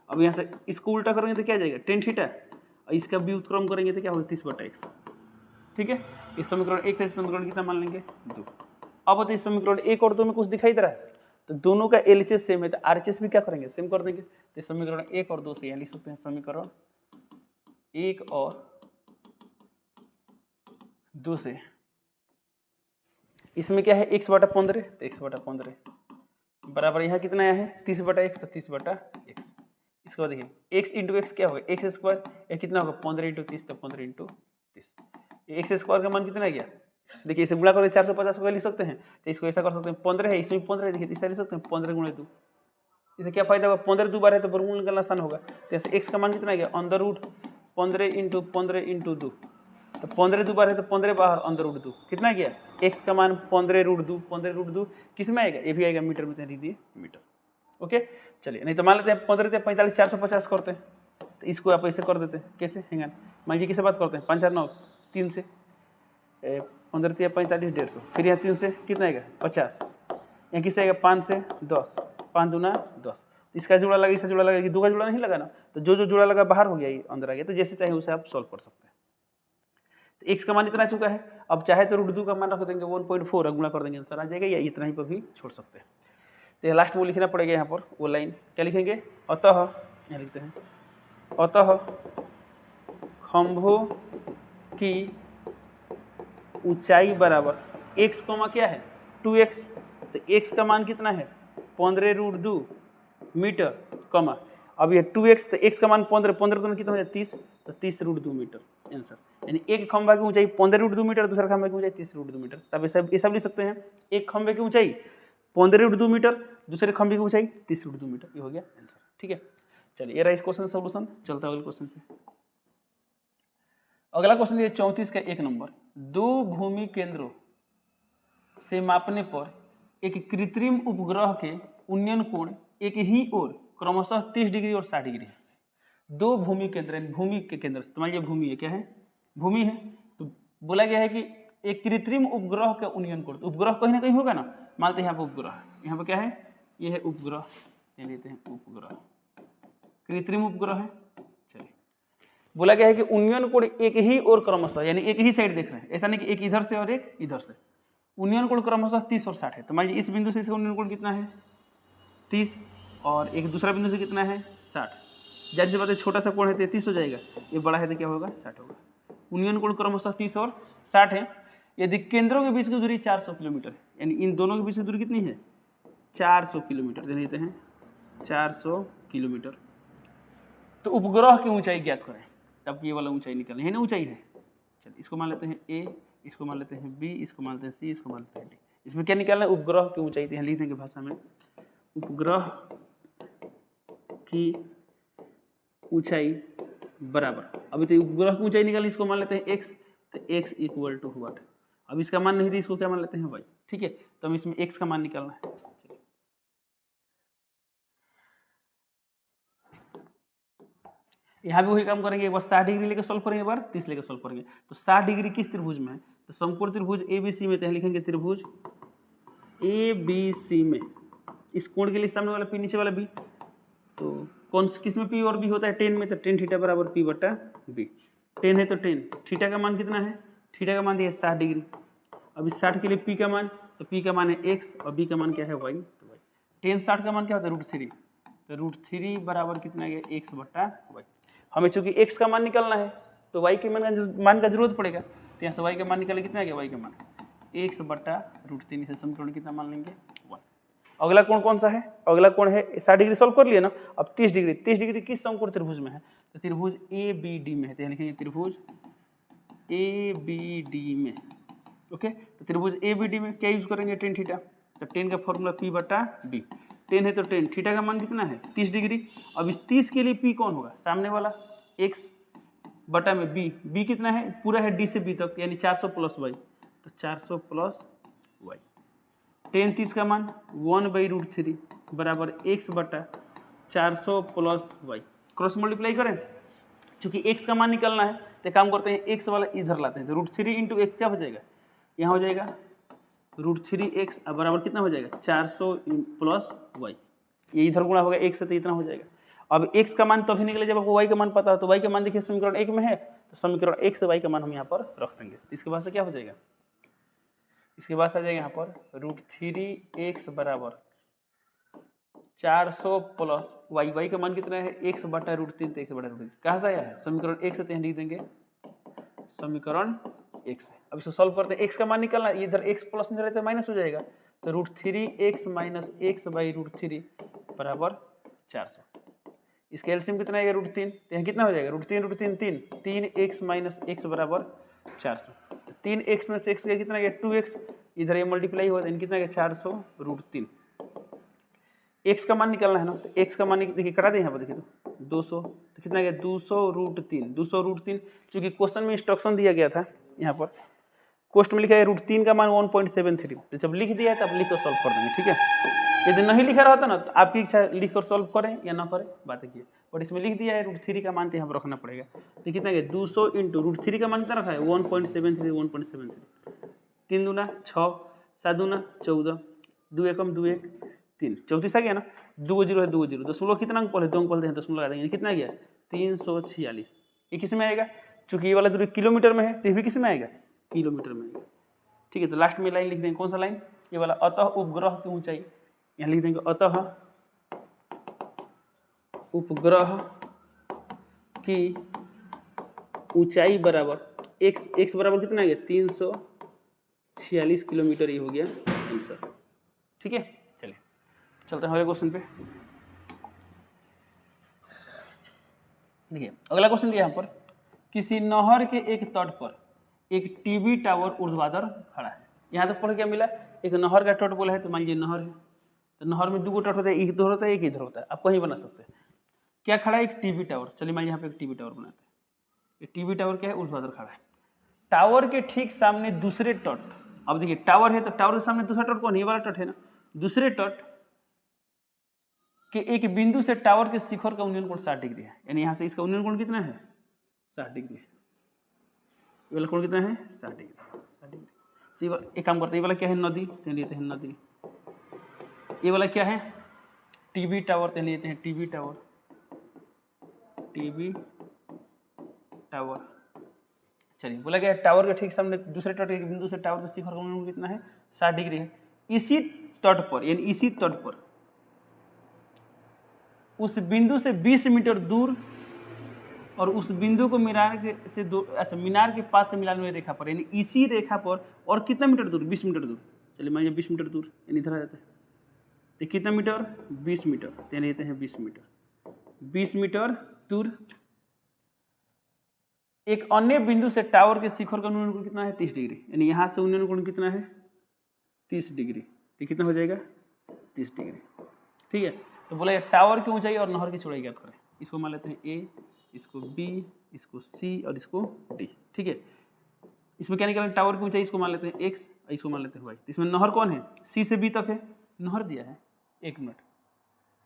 अब यहाँ से इसको उल्टा करेंगे तो क्या जाएगा 10 थीटा, और इसका भी उत्क्रम करेंगे तो क्या होगा 30/x, ठीक है। इस समीकरण 1 से समीकरण कितना मान लेंगे 2। अब होते इस समीकरण 1 और 2 में कुछ दिखाई दे रहा है, तो दोनों का एलएचएस सेम है, तो आरएचएस भी क्या करेंगे सेम कर देंगे, तो समीकरण 1 और 2 से यहाँ लिख सकते हैं समीकरण 1 और 2 से, इसमें क्या है x/15, तो x/15 बराबर यहाँ कितना आया है 30/x, तो 30/x। इसके बाद देखिए x इंटू एक्स क्या होगा एक्स स्क्वायर, या कितना होगा 15 इंटू 30, तो 15 इंटू 30, एक्स स्क्वायर का मान कितना आ गया, देखिए इसे गुणा करके 450 को लिख सकते हैं, तो इसको ऐसा कर सकते हैं 15 है इसमें 15 है, देखिए इसे लिख सकते हैं 15 गुणे 2, इससे क्या फायदा होगा 15 2 बार है तो वर्गमूल निकालना आसान होगा, तो ऐसे x का मान कितना आ गया अंदर रूट 15 इंटू 15 इंटू 2, तो 15 2 बार है तो 15 बाहर अंदर रूट 2, कितना आ गया x का मान 15√2, 15√2 किस में आएगा, ये भी आएगा मीटर में, लिख दिए मीटर, ओके। चलिए नहीं तो मान लेते हैं 15 45 450 करते हैं, तो इसको आप ऐसे कर देते हैं, कैसे हैंगा मान लीजिए किसे बात करते हैं 5 4 9 3 से 15 45 150, फिर यहाँ 3 से कितना आएगा 50, यहाँ किससे आएगा 5 से 10, 5 दूना 10, इसका जुड़ा लगा इसका जुड़ा लगा, दो का जुड़ा नहीं लगाना, तो जो जो जुड़ा लगा बाहर हो गया ये अंदर आ गया, तो जैसे चाहे उसे आप सॉल्व कर सकते हैं। तो x का मान इतना चुका है, अब चाहे तो √2 का मान रख देंगे 1.4 और गुणा कर देंगे आंसर आ जाएगा, या इतना ही पर भी छोड़ सकते हैं। तो लास्ट वो लिखना पड़ेगा यहाँ पर, वो लाइन क्या लिखेंगे, अतः यहाँ लिखते हैं अतः खंभों की ऊंचाई बराबर x कॉमा क्या है 2x, तो x का मान कितना है 15√2 मीटर कॉमा, अब ये 2x, तो x का मान 15 तो कितना हो जाए 30, तो 30√2 मीटर आंसर, यानी एक खंभा की ऊंचाई 15√2 मीटर, दूसरा खंभा की ऊंचाई 30√2 मीटर, तब ये सब लिख सकते हैं, एक खंभे की ऊंचाई 15√2 मीटर, दूसरे खंभे की ऊंचाई 30√2 मीटर, ये हो गया आंसर, ठीक है। चलिए ये रहा इस क्वेश्चन का सॉल्यूशन, चलता है अगले क्वेश्चन पे। अगला क्वेश्चन ये 34 का 1 नंबर, दो भूमि केंद्रों से मापने पर एक कृत्रिम उपग्रह के उन्नयन कोण एक ही ओर क्रमशः 30 डिग्री और 60 डिग्री है। दो भूमि केंद्र है, भूमि के केंद्र से, तो मान लीजिए भूमि है, क्या है, भूमि है, तो बोला गया है कि एक कृत्रिम उपग्रह का उन्नयन कोण, उपग्रह कहीं ना कहीं होगा ना, मानते हैं यहाँ पर उपग्रह, यहाँ पर क्या है, ये है उपग्रह, ये लेते हैं उपग्रह, कृत्रिम उपग्रह है। चलिए, बोला गया है कि उन्नयन कोण एक ही और क्रमशः, यानी एक ही साइड देख रहे हैं, ऐसा नहीं कि एक इधर से और एक इधर से, उन्नयन कोण क्रमशः 30 और 60 है। तो मान लीजिए इस बिंदु से इसका उन्नयन कोण कितना है, 30, और एक दूसरा बिंदु से कितना है, 60। जाहिर सी बात है, छोटा सा कोण है तो 30 हो जाएगा, ये बड़ा है तो क्या होगा, 60 होगा। उन्नयन कोण क्रमशः 30 और 60 है। यदि केंद्रों के बीच की दूरी 400 किलोमीटर, यानी इन दोनों के बीच की दूरी कितनी है, 400 किलोमीटर दे देते हैं, 400 किलोमीटर। तो उपग्रह की ऊंचाई ज्ञात करें, तब ये वाला ऊंचाई निकलनी है ना, ऊंचाई है। चलिए, इसको मान लेते हैं ए, इसको मान लेते हैं बी, इसको मान लेते हैं सी, इसको मान लेते हैं डी। इसमें क्या निकालना है, उपग्रह की ऊंचाई, तो यहाँ लिख देंगे भाषा में, उपग्रह की ऊंचाई बराबर, अभी तो उपग्रह की ऊंचाई निकालनी, इसको मान लेते हैं x, तो x इक्वल टू व्हाट, अब इसका मान नहीं थी, इसको क्या मान लेते हैं y, ठीक है। तो हम इसमें x का मान निकालना है। यहाँ भी वही काम करेंगे, एक बार 60 डिग्री लेकर सॉल्व करेंगे, एक बार 30 लेकर सॉल्व करेंगे। तो 60 डिग्री किस त्रिभुज में है, तो समकोण त्रिभुज ABC में, तो लिखेंगे त्रिभुज ABC में, इस कोण के लिए सामने वाला P, नीचे वाला B, तो कौन किस में P और B होता है, टेन में, तो टेन थीटा बराबर P बटा B, टेन है तो टेन, थीटा का मान कितना है, थीटा का मान दिया 60 डिग्री। अब इस 60 के लिए P का मान, तो P का मान है x और B का मान क्या है y, तो y, टेन 60 का मान क्या होता है, √3, तो √3 बराबर कितना गया, x बटा y। हमें चूंकि x का मान निकालना है तो y के मान का जरूरत पड़ेगा, तो यहाँ से y का मान निकाले, कितना गया y का मान, x बटा √3, से समीकरण कितना मान लेंगे, 1। अगला कोण कौन सा है, अगला कोण है 60 डिग्री सॉल्व कर लिया ना, अब 30 डिग्री, 30 डिग्री किस समकोण त्रिभुज में है, तो त्रिभुज ABD में है, तो लिखेंगे त्रिभुज ABD में, ओके। तो त्रिभुज ABD में क्या यूज करेंगे, टेन थीटा, तो टेन का फॉर्मूला P बटा B, टेन है तो टेन, थीटा का मान कितना है 30 डिग्री। अब इस 30 के लिए P कौन होगा, सामने वाला x बटा में B कितना है, पूरा है D से B तक, यानी 400 प्लस y, तो 400 प्लस y, टेन 30 का मान 1/√3 बराबर x बटा 400 प्लस y, क्रॉस मल्टीप्लाई करें, चूंकि x का मान निकालना है तो काम करते हैं, x वाला इधर लाते हैं, तो √3 इंटू एक्स क्या हो जाएगा, यहाँ हो जाएगा √3x बराबर कितना हो जाएगा, 400 प्लस y, ये इधर गुणा होगा x से, तो इतना हो जाएगा। अब x का मान तभी निकले जब आपको y का मान पता हो, तो y का मान देखिए समीकरण 1 में है, तो समीकरण 1 से y का मान हम यहाँ पर रख देंगे। इसके बाद से क्या हो जाएगा, इसके बाद आ जाएगा यहाँ पर √3x बराबर 400 प्लस y का मान कितना है, x बटा √3, तो x बटा √3 कहाँ से आया है, समीकरण 1 से, तो यहाँ लिख देंगे समीकरण 1 से। अब इसको सॉल्व करते हैं, x का मान निकालना, इधर x प्लस में रहता है माइनस हो जाएगा, तो √3x माइनस x/√3 बराबर 400। इसका एलसीएम कितना आएगा, √3, तो यहाँ कितना हो जाएगा, √3 3, 3x माइनस x बराबर 400, 3x में से x का कितना गया 2x, इधर ये मल्टीप्लाई हुआ, तो कितना गया 400√3। x का मान निकालना है ना, तो x का मान देखिए करा दें यहाँ पर, देखिए तो 200, तो कितना गया 200√3, 200√3, क्योंकि क्वेश्चन में इंस्ट्रक्शन दिया गया था, यहाँ पर क्वेश्चन में लिखा है √3 का मान 1.73, तो जब लिख दिया है तब लिख कर सॉल्व कर देंगे, ठीक है। यदि नहीं लिखा रहता ना, तो आपकी इच्छा लिख कर सॉल्व करें या ना करें, बात है, बट इसमें लिख दिया है √3 का मान, तो यहाँ पर रखना पड़ेगा, तो कितना गया 200 इंटू √3 का मान कितना रखा है 1.73, 1.73, 3 दूना 6, 7 दूना 14, 2 एकम 2 1 3, 34 आ गया ना, 2 0 है 2 0, दशमलव कितना अंक पढ़े, 2 अंक पढ़ते हैं, दशमलव लगा देंगे, कितना गया 346, ये किस में आएगा, चूंकि ये वाला दूरी किलोमीटर में है, तो ये भी किस में आएगा, किलोमीटर में आएगा, ठीक है। तो लास्ट में लाइन लिख देंगे, कौन सा लाइन, ये वाला, अतः उपग्रह की ऊंचाई, यहाँ लिख देंगे अतः उपग्रह की ऊंचाई बराबर x बराबर कितना आ गया 346 किलोमीटर, ये हो गया आंसर, ठीक है। चलिए चलते हैं अगले क्वेश्चन पे। देखिए अगला क्वेश्चन दिया यहाँ पर, किसी नहर के एक तट पर एक टीवी टावर ऊर्ध्वाधर खड़ा है। यहाँ तक पढ़ क्या मिला, एक नहर का तट बोला है, तो मान लीजिए नहर है, तो नहर में 2 तट होता है, एक इधर होता है एक इधर होता है, आप कहीं बना सकते हैं। क्या खड़ा है, एक टीवी टावर, चलिए मान यहाँ पे एक टीवी टावर बनाते हैं, ये टीवी टावर क्या है, ऊर्ध्वाधर खड़ा है। टावर के ठीक सामने दूसरे तट, अब देखिए टावर है तो टावर के सामने दूसरा तट कौन, ये वाला तट है ना, दूसरे तट कि एक बिंदु से टावर के शिखर का उन्नयन कोण 60 डिग्री है, यानी यहाँ से इसका उन्नयन कोण कितना है 60 डिग्री है। ये वाला कोण कितना है 60 डिग्री, 60 डिग्री। तो एक काम करते हैं, ये वाला क्या है नदी, तो लेते हैं नदी। ये वाला क्या है टीवी टावर, तो लेते हैं टीवी टावर, टीवी टावर। चलिए बोला गया टावर के ठीक सामने दूसरे तट के बिंदु से टावर के शिखर का उन्नयन कितना है 60 डिग्री है। इसी तट पर यानी इसी तट पर उस बिंदु से 20 मीटर दूर और उस बिंदु को मीनार के से अच्छा मीनार के पास से मिलाने वाली रेखा पर, यानी इसी रेखा पर और कितना मीटर दूर 20 मीटर दूर। चलिए मान लीजिए 20 मीटर दूर, यानी इधर आ जाता है तो कितना मीटर 20 मीटर, यानी लेते हैं 20 मीटर, 20 मीटर दूर एक अन्य बिंदु से टावर के शिखर का उन्नयन कोण कितना है 30 डिग्री, यानी यहाँ से उन्नयन कोण कितना है 30 डिग्री, तो कितना हो जाएगा 30 डिग्री। ठीक है, तो बोला टावर की ऊंचाई और नहर की चौड़ाई ज्ञात करें। इसको मान लेते हैं ए, इसको बी, इसको सी और इसको डी। ठीक है, इसमें क्या निकालें टावर की ऊंचाई, इसको मान लेते हैं एक्स, इसको मान लेते हैं वाई। इसमें नहर कौन है सी से बी तक है, नहर दिया है, एक मिनट,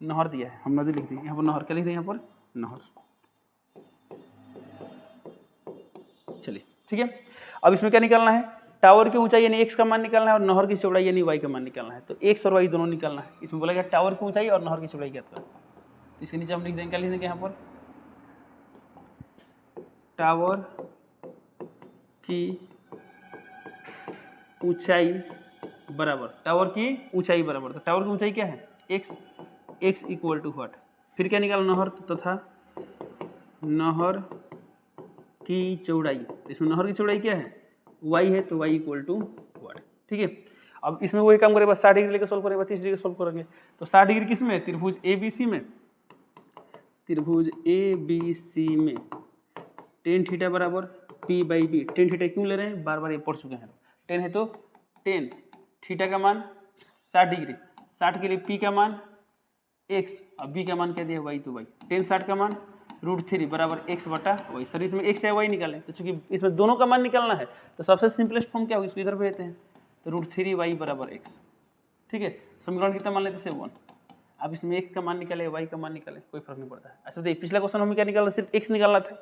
नहर दिया है, हम नदी लिख दें यहाँ पर, नहर क्या लिख दें यहाँ पर नहर। चलिए ठीक है, अब इसमें क्या निकालना है टावर की ऊंचाई यानी x का मान निकालना है और नहर की चौड़ाई यानी y का मान निकालना है। तो x और y दोनों निकालना है। इसमें बोला गया टावर की ऊंचाई और नहर की चौड़ाई ज्ञात करें। तो इसके नीचे हम लिख देंगे, क्या लिख देंगे यहाँ पर टावर की ऊंचाई बराबर, टावर की ऊंचाई बराबर, तो टावर की ऊंचाई क्या है x इक्वल टू व्हाट, फिर क्या निकाला नहर तथा नहर की चौड़ाई। इसमें नहर की चौड़ाई क्या है y है, तो y इक्वल टू व्हाट। ठीक है, अब इसमें वही काम करेगा 60 डिग्री लेकर सोल्व करेगा, 30 डिग्री सोल्व करेंगे। तो 60 डिग्री किस में त्रिभुज ABC में, त्रिभुज ABC में टेन थीटा बराबर P by B. Tan theta क्यों ले रहे हैं, बार बार ये पढ़ चुके हैं। टेन है तो टेन थीटा का मान 60 डिग्री, 60 के लिए P का मान x और B का मान क्या दिया y, तो y। टेन 60 का मान √3 बराबर x बटा वाई। सर इसमें x या y निकालें, तो चूंकि इसमें दोनों का मान निकालना है तो सबसे सिंपलेस्ट फॉर्म क्या होगा, इसको इधर भेजते हैं, तो √3y बराबर x। ठीक है, समीकरण कितना मान लेते हैं 1। अब इसमें x का मान निकाले y का मान निकाले, कोई फर्क नहीं पड़ता है। अच्छा देखिए पिछला क्वेश्चन हमें क्या निकालना, सिर्फ x निकालना था,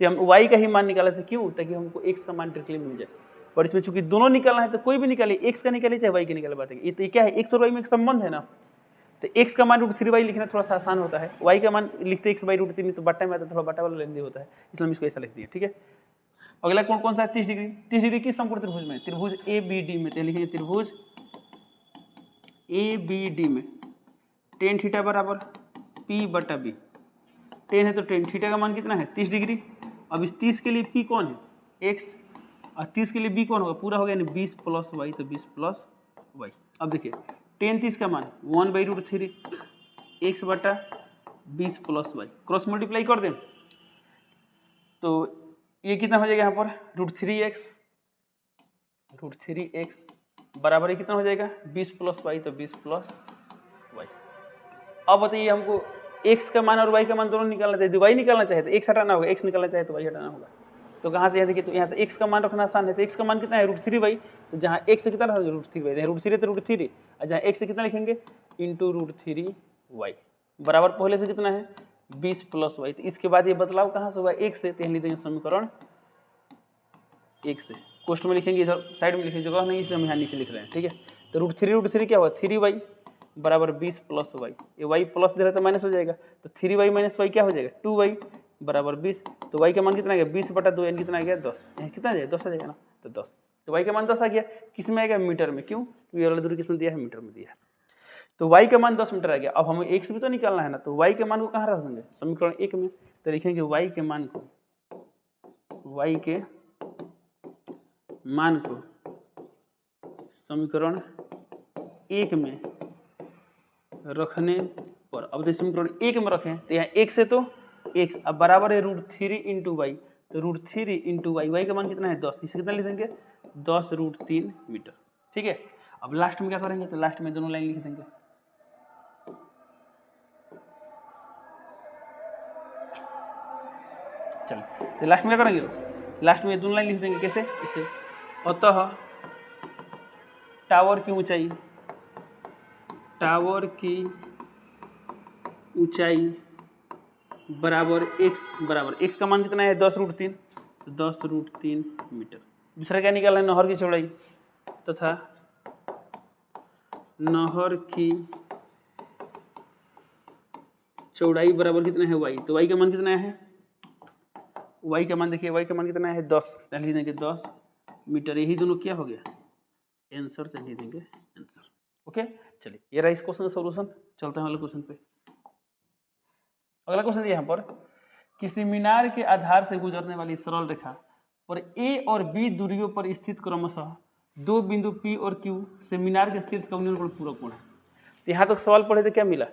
तो हम y का ही मान निकाले थे, क्यों, ताकि हमको x का मान डायरेक्टली मिल जाए। और इसमें चूंकि दोनों निकालना है तो कोई भी निकाले, x का निकाले चाहे y का निकाले, बात है ये तो क्या है x और y में एक संबंध है ना, तो x का मान √3y लिखना थोड़ा सा आसान होता है, y का मान लिखते x बाई √3 तो बट्टा में आता है, थोड़ा बट्टा वाला लेंदी होता है, इसलिए हम इसको ऐसा लिख दिए। ठीक है, अगला कौन सा है 30 डिग्री। 30 डिग्री किस समकोण त्रिभुज में, त्रिभुज ABD में, तो लिखेंगे त्रिभुज ABD में टेन थीटा बराबर P बटा B। टेन है तो टेन थीटा का मान कितना है 30 डिग्री। अब इस 30 के लिए P कौन है x और 30 के लिए B कौन होगा, पूरा हो गया यानी 20 प्लस y, तो 20 प्लस y। अब देखिए टेन 30 का मान 1 बाई √3 x बटा 20 प्लस y, क्रॉस मल्टीप्लाई कर दें तो ये कितना हो जाएगा यहाँ पर √3x बराबर ये कितना हो जाएगा 20 प्लस y, तो 20 प्लस y। अब बताइए हमको x का मान और y का मान दोनों निकालना चाहिए, y निकालना चाहे तो x हटाना होगा, x निकालना चाहे तो y हटाना होगा। तो कहाँ से यहाँ देखिए, तो यहाँ से x का मान रखना आसान है, तो x का मान कितना है √3y, तो जहाँ x से कितना रहा √3y, √3 तो √3 और जहाँ x से कितना लिखेंगे इंटू √3y बराबर पहले से कितना है 20 प्लस y। तो इसके बाद ये बदलाव कहाँ से होगा x से, तो यहाँ लिख देंगे समीकरण 1 से, कोष्ठ में लिखेंगे, इधर साइड में लिखेंगे, जगह नहीं इसलिए हम यहाँ नीचे लिख रहे हैं। ठीक है, तो √3 क्या होगा 3y बराबर 20 प्लस y, ये y प्लस दे रहा तो माइनस हो जाएगा, तो 3y माइनस y क्या हो जाएगा 2y बराबर 20। तो y का मान कितना आ गया 20 बटा 2 यानी कितना आ गया 10, यहाँ कितना आ जाएगा 10 आ जाएगा ना, तो 10, तो y का मान 10 आ गया। किस में आएगा मीटर में, क्यों, ये वाला दूरी किस में दिया है मीटर में दिया है, तो y का मान 10 मीटर आ गया। अब हमें x भी तो निकालना है ना, तो y के मान को कहाँ रख देंगे समीकरण 1 में, तो लिखेंगे y के मान को समीकरण 1 में रखने पर, अब जैसे समीकरण 1 में रखें तो यहाँ x है तो x, अब बराबर है √3 इंटू वाई, तो √3 इंटू वाई, वाई का मान कितना है 10, इसे कितना लिख देंगे 10√3 मीटर। ठीक है, अब लास्ट में क्या करेंगे, तो लास्ट में दोनों लाइन लिख देंगे, चलो तो लास्ट में क्या करेंगे, लास्ट में दोनों लाइन लिख देंगे, कैसे, इसे अतः टावर की ऊंचाई बराबर x का मान कितना है 10√3, तो 10√3 मीटर। दूसरा क्या निकाला है, नहर की चौड़ाई तथा नहर की चौड़ाई बराबर कितना है y, तो y का मान कितना है, y का मान देखिए, y का मान कितना है 10, तो लिख देंगे 10 मीटर। यही दोनों क्या हो गया आंसर, तो लिख देंगे आंसर। ओके, चलिए ये रहा इस क्वेश्चन का सॉल्यूशन। चलते हैं अगले क्वेश्चन पे। अगला क्वेश्चन यहाँ पर, किसी मीनार के आधार से गुजरने वाली सरल रेखा पर ए और बी दूरियों पर स्थित क्रमशः दो बिंदु P और Q से मीनार के शीर्ष का उन्नयन कोण पूरक कोण है। तो यहाँ तक सवाल पढ़े तो क्या मिला,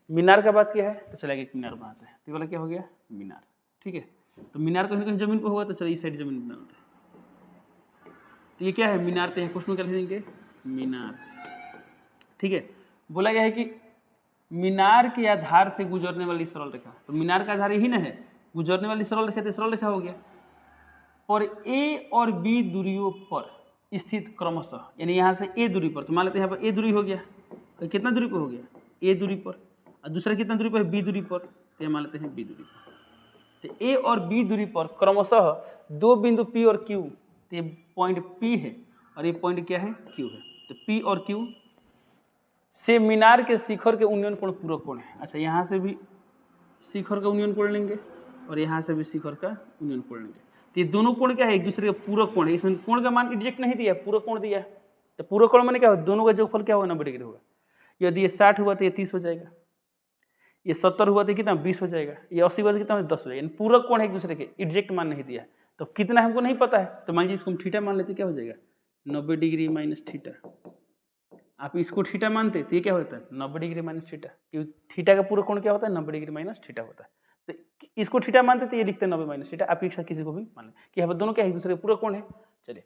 मीनार का बात क्या है, तो चलिए एक मीनार बनाते हैं। तो वाला क्या हो गया मीनार, ठीक है। तो मीनार कहीं कहीं जमीन पर होगा, तो चलिए इस साइड जमीन बनाते हैं। तो ये क्या है मीनार, तो यहाँ क्वेश्चन क्या लिख देंगे मीनार, ठीक है। बोला गया है कि मीनार के आधार से गुजरने वाली सरल रेखा, तो मीनार का आधार यही ना है, गुजरने वाली सरल रेखा, तो सरल रेखा हो गया। और ए और बी दूरियों पर स्थित क्रमशः, यानी यहाँ से ए दूरी पर, तो मान लेते हैं यहाँ पर ए दूरी हो गया, तो कितना दूरी पर हो गया ए दूरी पर, और दूसरा कितना दूरी पर बी दूरी पर, तो मान लेते हैं बी दूरी पर। तो ए और बी दूरी पर क्रमशः दो बिंदु P और Q, तो ये पॉइंट P है और ये पॉइंट क्या है Q है। तो P और Q से मीनार के शिखर के उन्नयन कोण पूरक कोण है। अच्छा, यहाँ से भी शिखर का उन्नयन कोण लेंगे और यहाँ से भी शिखर का उन्नयन कोण लेंगे। तो ये दोनों कोण क्या है, एक दूसरे का पूरक कोण है। इसमें कोण का मान एग्जैक्ट नहीं दिया है, पूरक कोण दिया है। तो पूरक कोण माने क्या होगा, दोनों का जोगफल क्या होगा 90 डिग्री होगा। यदि ये 60 हुआ तो ये 30 हो जाएगा, ये 70 हुआ तो कितना 20 हो जाएगा, ये 80 हुआ तो कितना 10 हो जाएगा। पूरक कोण है एक दूसरे के, एग्जैक्ट मान नहीं दिया है। तो कितना हमको नहीं पता है, तो मान लीजिए इसको हम थीटा मान लेते, क्या हो जाएगा 90 डिग्री माइनस थीटा। आप इसको थीटा मानते तो ये क्या होता है 90 डिग्री माइनस थीटा, क्योंकि थीटा का पूरा कोण क्या होता है 90 डिग्री माइनस थीटा होता है। तो इसको थीटा मानते तो ये लिखते हैं 90 माइनस थीटा। आप एक साथ किसी को भी मान लें कि यहाँ पर दोनों क्या है एक दूसरे का पूरा कोण है। चलिए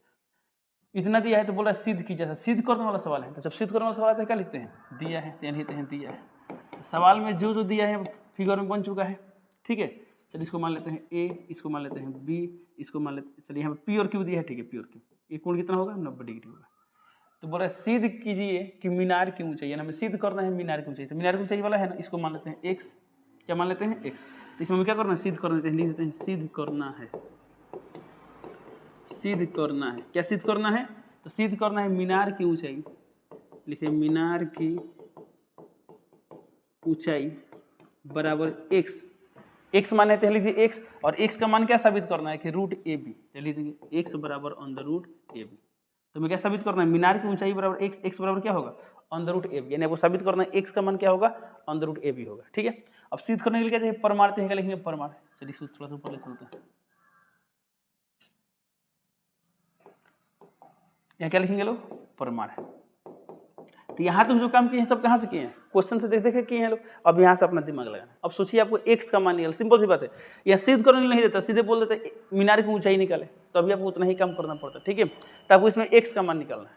इतना दिया है तो बोला सिद्ध कीजिए, सिद्ध करने वाला सवाल है। तो जब सिद्ध करने वाला सवाल है तो क्या लिखते हैं दिया है, तो लिखते हैं दिया है। सवाल में जो जो दिया है फिगर में बन चुका है, ठीक है। चलिए इसको मान लेते हैं ए, इसको मान लेते हैं बी, इसको मान लेते हैं, चलिए यहाँ पे P और Q दिया है, ठीक है P और Q, ये कोण कितना होगा 90 डिग्री होगा। तो बोला सिद्ध कीजिए कि मीनार की ऊंचाई, हमें सिद्ध करना है मीनार की ऊंचाई। तो मीनार की ऊंचाई वाला है ना, इसको मान लेते हैं x, क्या मान लेते हैं x। तो इसमें हमें क्या करना है सिद्ध कर देते हैं, लिख देते हैं सिद्ध करना है, सिद्ध करना है। क्या सिद्ध करना है, तो सिद्ध करना है मीनार की ऊंचाई, लिखिए मीनार की ऊंचाई बराबर x मान लेते हैं, लीजिए x, और x का मान क्या साबित करना है कि √AB, चलिए देखिए x बराबर √AB। तो मैं क्या साबित करना है मीनार की ऊंचाई बराबर x बराबर क्या होगा √AB, यानी आपको साबित करना है x का मान क्या होगा √AB होगा, ठीक है। अब सिद्ध करने के लिए क्या चाहिए प्रमाण, क्या लिखेंगे प्रमाण। चलिए थोड़ा सा ऊपर ले चलते हैं, यहाँ क्या लिखेंगे लोग प्रमाण है। तो यहाँ तक जो काम किए हैं सब कहाँ से किए हैं, क्वेश्चन से देख देख के किए हैं लोग। अब यहाँ से अपना दिमाग लगाना। अब सोचिए आपको x का मान निकाल, सिंपल सी बात है। यह सिद्ध करने नहीं देता, सीधे बोल देता मीनार की ऊंचाई निकाले, तो अभी आपको उतना ही काम करना पड़ता, ठीक है। तो आपको इसमें x का मान निकालना है।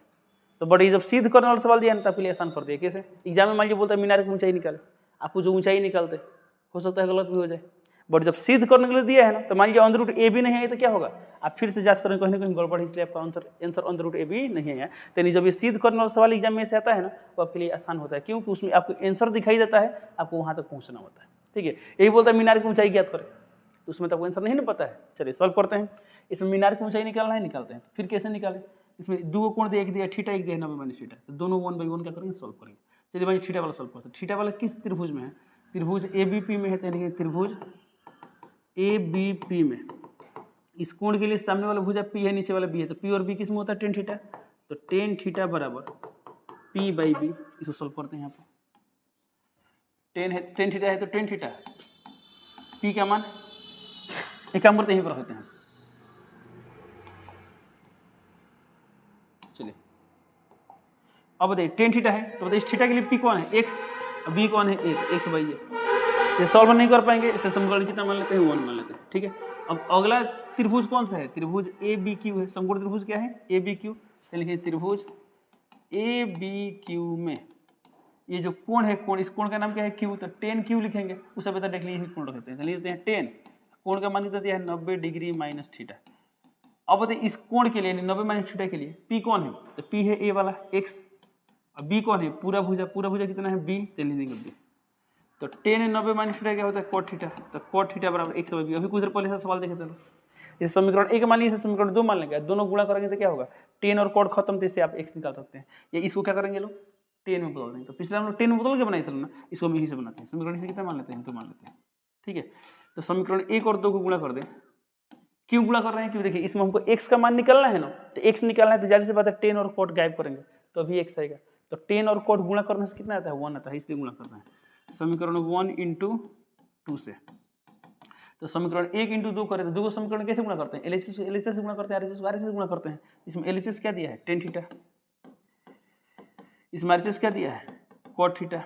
तो बड़ी जब सिद्ध करने वाला सवाल दिया ना, तो आपके लिए आसान कर दिया। कैसे, एग्जाम में मान लीजिए बोलता है मीनार की ऊंचाई निकाले, आपको जो ऊंचाई निकालते हो सकता है गलत भी हो जाए, बट जब सिद्ध करने के लिए दिया है ना, तो मान लीजिए √AB नहीं है तो क्या होगा, आप फिर से जांच करें कहीं ना कहीं गड़बड़, इसलिए आपका आंसर √AB नहीं है। तो जब ये सिद्ध करने वाला सवाल एग्जाम में से आता है ना, तो आपके लिए आसान होता है, क्योंकि उसमें आपको आंसर दिखाई देता है, आपको वहां तक पहुंचना होता है, ठीक है। यही बोलता है मीनार की ऊंचाई ज्ञात करें, तो उसमें तो आपको आंसर नहीं ना पता है। चलिए सॉल्व करते हैं। इसमें मीनार की ऊंचाई निकालना है, निकालते हैं। फिर कैसे निकालें, इसमें दो कोण दिया, एक दिया थीटा, एक दिया 90 माइनस थीटा, तो दोनों 1 बाई 1 क्या करेंगे सॉल्व करेंगे। चलिए भाई थीटा वाला सॉल्व करते हैं। थीटा वाला किस त्रिभुज में है, त्रिभुज ABP में है, तो त्रिभुज ABP में इस कोण के लिए सामने वाला भुजा P है, नीचे वाला B है, तो P और B किस में होता है tan थीटा, तो tan थीटा बराबर P बाई B। इसको सॉल्व करते हैं। यहाँ पर tan थीटा है तो tan थीटा, P का मान एक काम करते हैं, यहीं पर रखते हैं। चलिए अब बताइए tan थीटा है, तो बताइए इस थीटा के लिए P कौन है x, और B कौन है x बाई ये सॉल्व नहीं कर पाएंगे, इसे समकोण कितना मान लेते हैं 1 मान लेते हैं, ठीक है। अब अगला त्रिभुज कौन सा है, त्रिभुज ABQ है। समकोण त्रिभुज क्या है ABQ, तो लिखिए त्रिभुज ABQ में ये जो कोण है, कोण, इस कोण का नाम क्या है Q, तो tan Q लिखेंगे। उसे बता देख लीजिए कोण रखते हैं, लिखते हैं tan, कोण का मान कितना दिया है 90 डिग्री माइनस थीटा। अब बताइए इस कोण के लिए 90 माइनस थीटा के लिए P कौन है, तो P है A वाला x, और B कौन है पूरा भुजा, पूरा भुजा कितना है B, तो लिख देंगे B। तो टेन 90 माइनस थीटा क्या होता है कोट थीटा, तो कोट थीटा बराबर 1/b। अभी कुछ देर पहले से सवाल देखे थे लोग, इस समीकरण 1 मान लीजिए, समीकरण 2 मान लेंगे, दोनों गुणा करेंगे तो क्या होगा, टेन और कोट खत्म, तो इससे आप x निकाल सकते हैं। या इसको क्या करेंगे लोग, टेन में बदल देंगे। तो पिछले हम लोग टेन में बदल के बनाए थे ना, इसको हम यहीं से बनाते हैं। समीकरण इसे कितना मान लेते हैं, तो मान लेते हैं, ठीक है। तो समीकरण 1 और 2 को गुणा कर दें। क्यों गुणा कर रहे हैं, क्योंकि देखिए इसमें हमको x का मान निकालना है ना, तो x निकालना है तो जाहिर सी बात है टेन और कोट गायब करेंगे तो अभी x आएगा। तो टेन और कोट गुणा करने से कितना आता है, 1 आता है, इसलिए गुणा करना है। समीकरण 1 × 2 से, तो समीकरण 1 × 2 करें तो दो समीकरण कैसे गुणा करते हैं, एलएचएस से गुणा करते हैं, आरएचएस से गुणा करते हैं। इसमें एलएचएस क्या दिया है, टेन थीटा, इसमें आरएचएस क्या दिया है, कोट थीटा,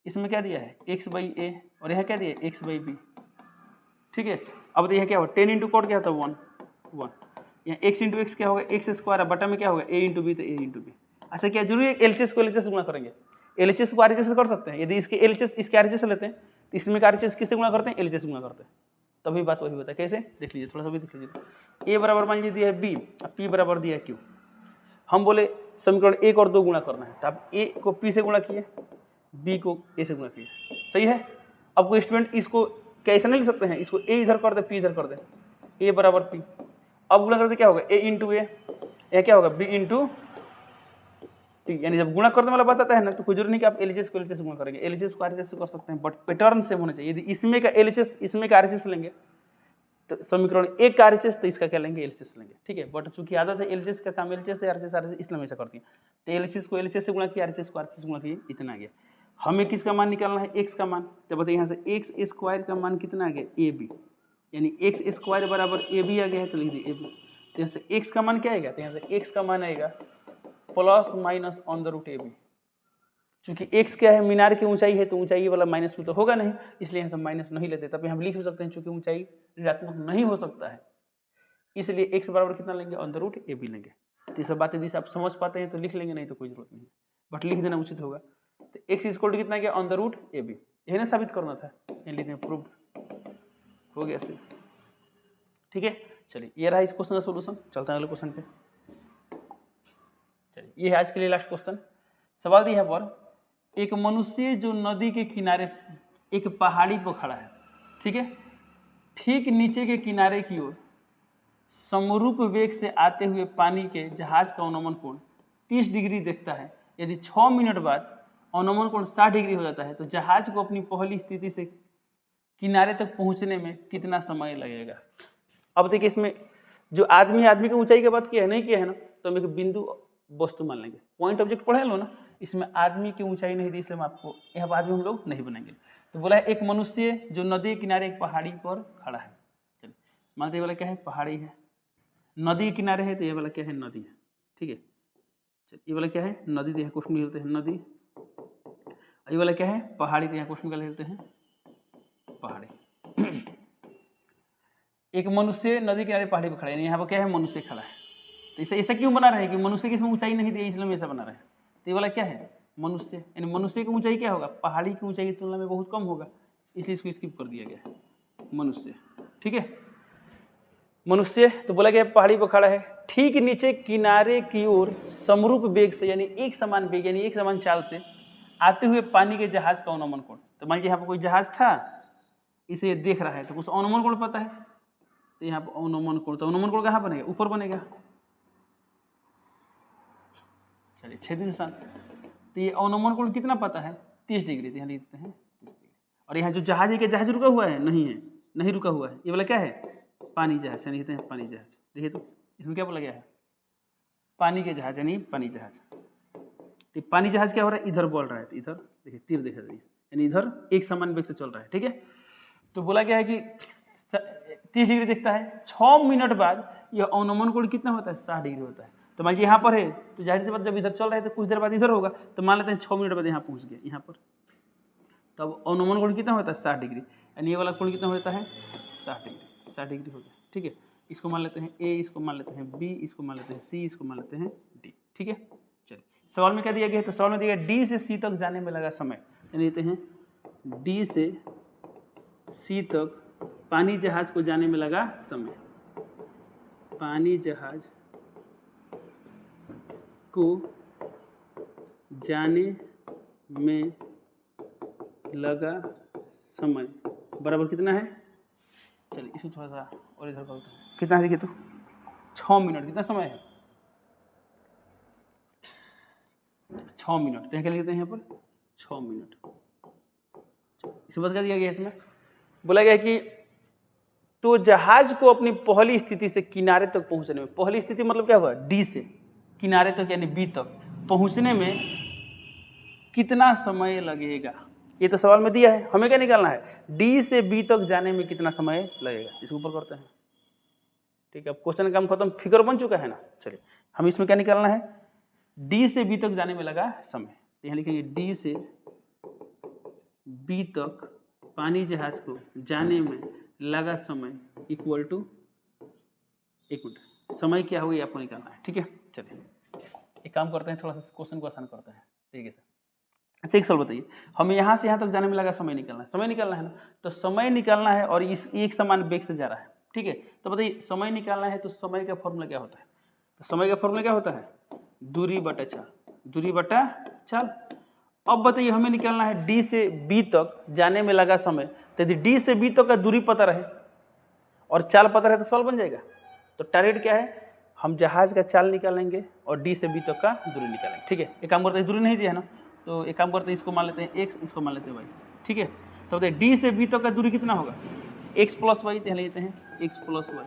इसमें क्या दिया है x/a, और यहाँ क्या दिया है x/b, ठीक है। अब तो यह क्या होगा, टेन × कोट क्या होता है 1, यहाँ x × x क्या होगा x², बटा में क्या होगा a × b, तो a × b। अच्छा क्या जरूरी है एलएचएस को एलएचएस से गुणा करेंगे, एलएचएस को आरएचएस से कर सकते हैं। यदि इसके एलएचएस इसके आरएचएस से लेते हैं तो इसमें का आरएचएस किससे गुणा करते हैं, एलएचएस से गुणा करते हैं, तभी बात वही होता है। कैसे देख लीजिए, थोड़ा सा भी देख लीजिए। a बराबर मान लीजिए दिया है b, अब p बराबर दिया है q। हम बोले समीकरण 1 और 2 गुणा करना है, तो आप a को p से गुणा किए, b को a से गुणा किए, सही है। अब कोई स्टूडेंट इसको कैसे नहीं लिख सकते हैं, इसको a इधर कर दे, p इधर कर दे, a बराबर p। अब गुणा करते क्या होगा, a × a, यह क्या होगा b × p। यानी जब गुणा करने वाला बताता है ना, तो कोई जरूरी नहीं कि आप एलएचएस को एलएचएस से गुणा करेंगे, एलएचएस को आरएचएस से कर सकते हैं, बट पैटर्न सेम होना चाहिए। यदि इसमें का एलएचएस इसमें का आरएचएस लेंगे तो समीकरण 1 का आरएचएस, तो इसका क्या लेंगे, एलएचएस लेंगे, ठीक है। बट चूंकि आदत है एलएचएस का काम एलएचएस से, आरएचएस आरएचएस इसलिए हमेशा करती है। तो एलएचएस को एलएचएस से गुणा किया, आरएचएस को आरएचएस से गुणा किया, इतना आ गया। हमें किसका मान निकालना है, x का मान। तो बताइए यहाँ से x² का मान कितना आ गया, ab, यानी x² बराबर ab आ गया है, तो लिख दिए ab। तो यहाँ से x का मान क्या आएगा, तो यहाँ से x का मान आएगा ±√ab। चूंकि x क्या है, मीनार की ऊंचाई है, तो ऊंचाई वाला माइनस में तो होगा नहीं, इसलिए हम माइनस नहीं लेते। तभी हम लिख भी सकते हैं, चूंकि ऊंचाई ऋणात्मक नहीं हो सकता है, इसलिए x बराबर कितना लेंगे, √ab लेंगे। तो ये सब बातें जिसे आप समझ पाते हैं तो लिख लेंगे, नहीं तो कोई जरूरत नहीं, बट लिख देना उचित होगा। तो x = कितना गया, √ab, यही ना साबित करना था, ये लिखते हैं प्रूव हो गया सही, ठीक है। चलिए ये रहा इस क्वेश्चन का सोल्यूशन। चलते हैं अगले क्वेश्चन पे। चलिए ये है आज के लिए लास्ट क्वेश्चन। सवाल दिया है पर, एक मनुष्य जो नदी के किनारे एक पहाड़ी पर खड़ा है, ठीक है, ठीक नीचे के किनारे की ओर समरूप वेग से आते हुए पानी के जहाज का अवनमन कोण 30 डिग्री देखता है। यदि 6 मिनट बाद अवनमन कोण 60 डिग्री हो जाता है तो जहाज को अपनी पहली स्थिति से किनारे तक पहुंचने में कितना समय लगेगा। अब देखिए इसमें जो आदमी की ऊंचाई की बात किया है, नहीं किया है ना, तो हम एक बिंदु वस्तु मान लेंगे। पॉइंट ऑब्जेक्ट पढ़े लो ना, इसमें आदमी की ऊंचाई नहीं दी, इसलिए हम आपको यहाँ पर आदमी हम लोग नहीं बनाएंगे। तो बोला है एक मनुष्य जो नदी के किनारे एक पहाड़ी पर खड़ा है। चलिए मानते ये वाला क्या है, पहाड़ी है, नदी के किनारे है, तो ये वाला क्या है, नदी है, ठीक है। चलिए ये वाला क्या है, नदी, तो यहाँ क्वेश्चन में लिखते हैं नदी। ये वाला क्या है, पहाड़ी, तो यहाँ क्वेश्चन में लिखते हैं पहाड़ी। एक मनुष्य नदी किनारे पहाड़ी पर खड़ा है, यहाँ पर क्या है, मनुष्य खड़ा है। तो इसे ऐसा क्यों बना रहे हैं कि मनुष्य की इसमें ऊंचाई नहीं दी, इसलिए हम ऐसा बना रहे हैं। तो ये वाला क्या है, मनुष्य, यानी मनुष्य की ऊंचाई क्या होगा, पहाड़ी की ऊंचाई की तुलना में बहुत कम होगा, इसलिए इसको स्किप कर दिया गया है, मनुष्य, ठीक है। मनुष्य तो बोला गया पहाड़ी पर खड़ा है, ठीक नीचे किनारे की ओर समरूप वेग से, यानी एक समान वेग, यानी एक समान चाल से आते हुए पानी के जहाज का अवनमन कोण। तो मान लीजिए यहाँ पर कोई जहाज था, इसे देख रहा है, तो कुछ अवनमन कोण पता है, तो यहाँ पर अवनमन कोण, तो अवनमन कोण कहाँ बनेगा, ऊपर बनेगा। चलिए क्षैतिज दिशा, तो ये अवनमन कोण कितना पता है, 30 डिग्री, तो यहाँ लिखते हैं 30 डिग्री। और यहाँ जो जहाज है, क्या जहाज रुका हुआ है, नहीं है, नहीं रुका हुआ है, ये वाला क्या है, पानी जहाज, यानी लिखते हैं पानी जहाज। देखिए तो इसमें क्या बोला गया है, पानी के जहाज, यानी पानी जहाज। तो पानी जहाज क्या हो रहा है, इधर बोल रहा है, तो इधर देखिए तीर दिखा रही है, यानी इधर एक समान वेग से चल रहा है, ठीक है। तो बोला गया है कि 30 डिग्री दिखता है, 6 मिनट बाद यह अवनमन कोण कितना होता है, 60 डिग्री होता है। तो मान लीजिए यहाँ पर है, तो जाहिर सी बात जब इधर चल रहा है तो कुछ देर बाद इधर होगा, तो मान लेते हैं 6 मिनट बाद यहाँ पहुँच गया, यहाँ पर, तब अवनमन कोण कितना होता है, 60 डिग्री, यानी ये वाला कोण कितना होता है, 60 डिग्री, 60 डिग्री हो गया, ठीक है। इसको मान लेते हैं ए, इसको मान लेते हैं बी, इसको मान लेते हैं सी, इसको मान लेते हैं डी, ठीक है। चलिए सवाल में क्या दिया गया है, तो सवाल में दिया गया डी से सी तक जाने में लगा समय, यानी लेते हैं डी से सी तक पानी जहाज को जाने में लगा समय, पानी जहाज को जाने में लगा समय बराबर कितना है, चलिए इसको थोड़ा सा और इधर करते हैं, कितना है देखिए तो 6 मिनट, कितना समय है 6 मिनट, तो क्या लिखते हैं यहाँ पर 6 मिनट। इसे बता दिया गया, इसमें बोला गया कि तो जहाज को अपनी पहली स्थिति से किनारे तक पहुंचने में, पहली स्थिति मतलब क्या हुआ डी से किनारे तक यानी बी तक पहुंचने में कितना समय लगेगा, ये तो सवाल में दिया है, हमें क्या निकालना है डी से बी तक जाने में कितना समय लगेगा, इसके ऊपर करते हैं। ठीक है, अब क्वेश्चन का काम खत्म, फिगर बन चुका है ना। चलिए हम इसमें क्या निकालना है, डी से बी तक जाने में लगा समय, यहाँ लिखेंगे डी से बी तक पानी जहाज को जाने में लगा समय इक्वल टू, एक मिनट, समय क्या होगी आपको निकालना है। ठीक है, चलिए एक काम करते हैं, थोड़ा सा क्वेश्चन को आसान करते हैं। ठीक है सर, अच्छा एक सवाल बताइए, हमें यहाँ से यहाँ तक जाने में लगा समय निकालना है, समय निकालना है ना, तो समय निकालना है और इस एक समान वेग से जा रहा है। ठीक है, तो बताइए समय निकालना है तो समय का फॉर्मूला क्या होता है, तो समय का फॉर्मूला क्या होता है दूरी बटा चाल, दूरी बटा चाल। अब बताइए हमें निकालना है डी से बी तक जाने में लगा समय, तो यदि डी से बी तक का दूरी पता रहे और चाल पता रहे तो सवाल बन जाएगा। तो टारगेट क्या है, हम जहाज का चाल निकालेंगे और डी से बी तक का दूरी निकालेंगे। ठीक है, एक काम करते हैं, दूरी नहीं दिया है ना, तो एक काम करते हैं, इसको मान लेते हैं एक्स, इसको मान लेते हैं वाई। ठीक है, तो बताइए डी से बी तक का दूरी कितना होगा एक्स प्लस वाई, तो लेते हैं एक्स प्लस वाई।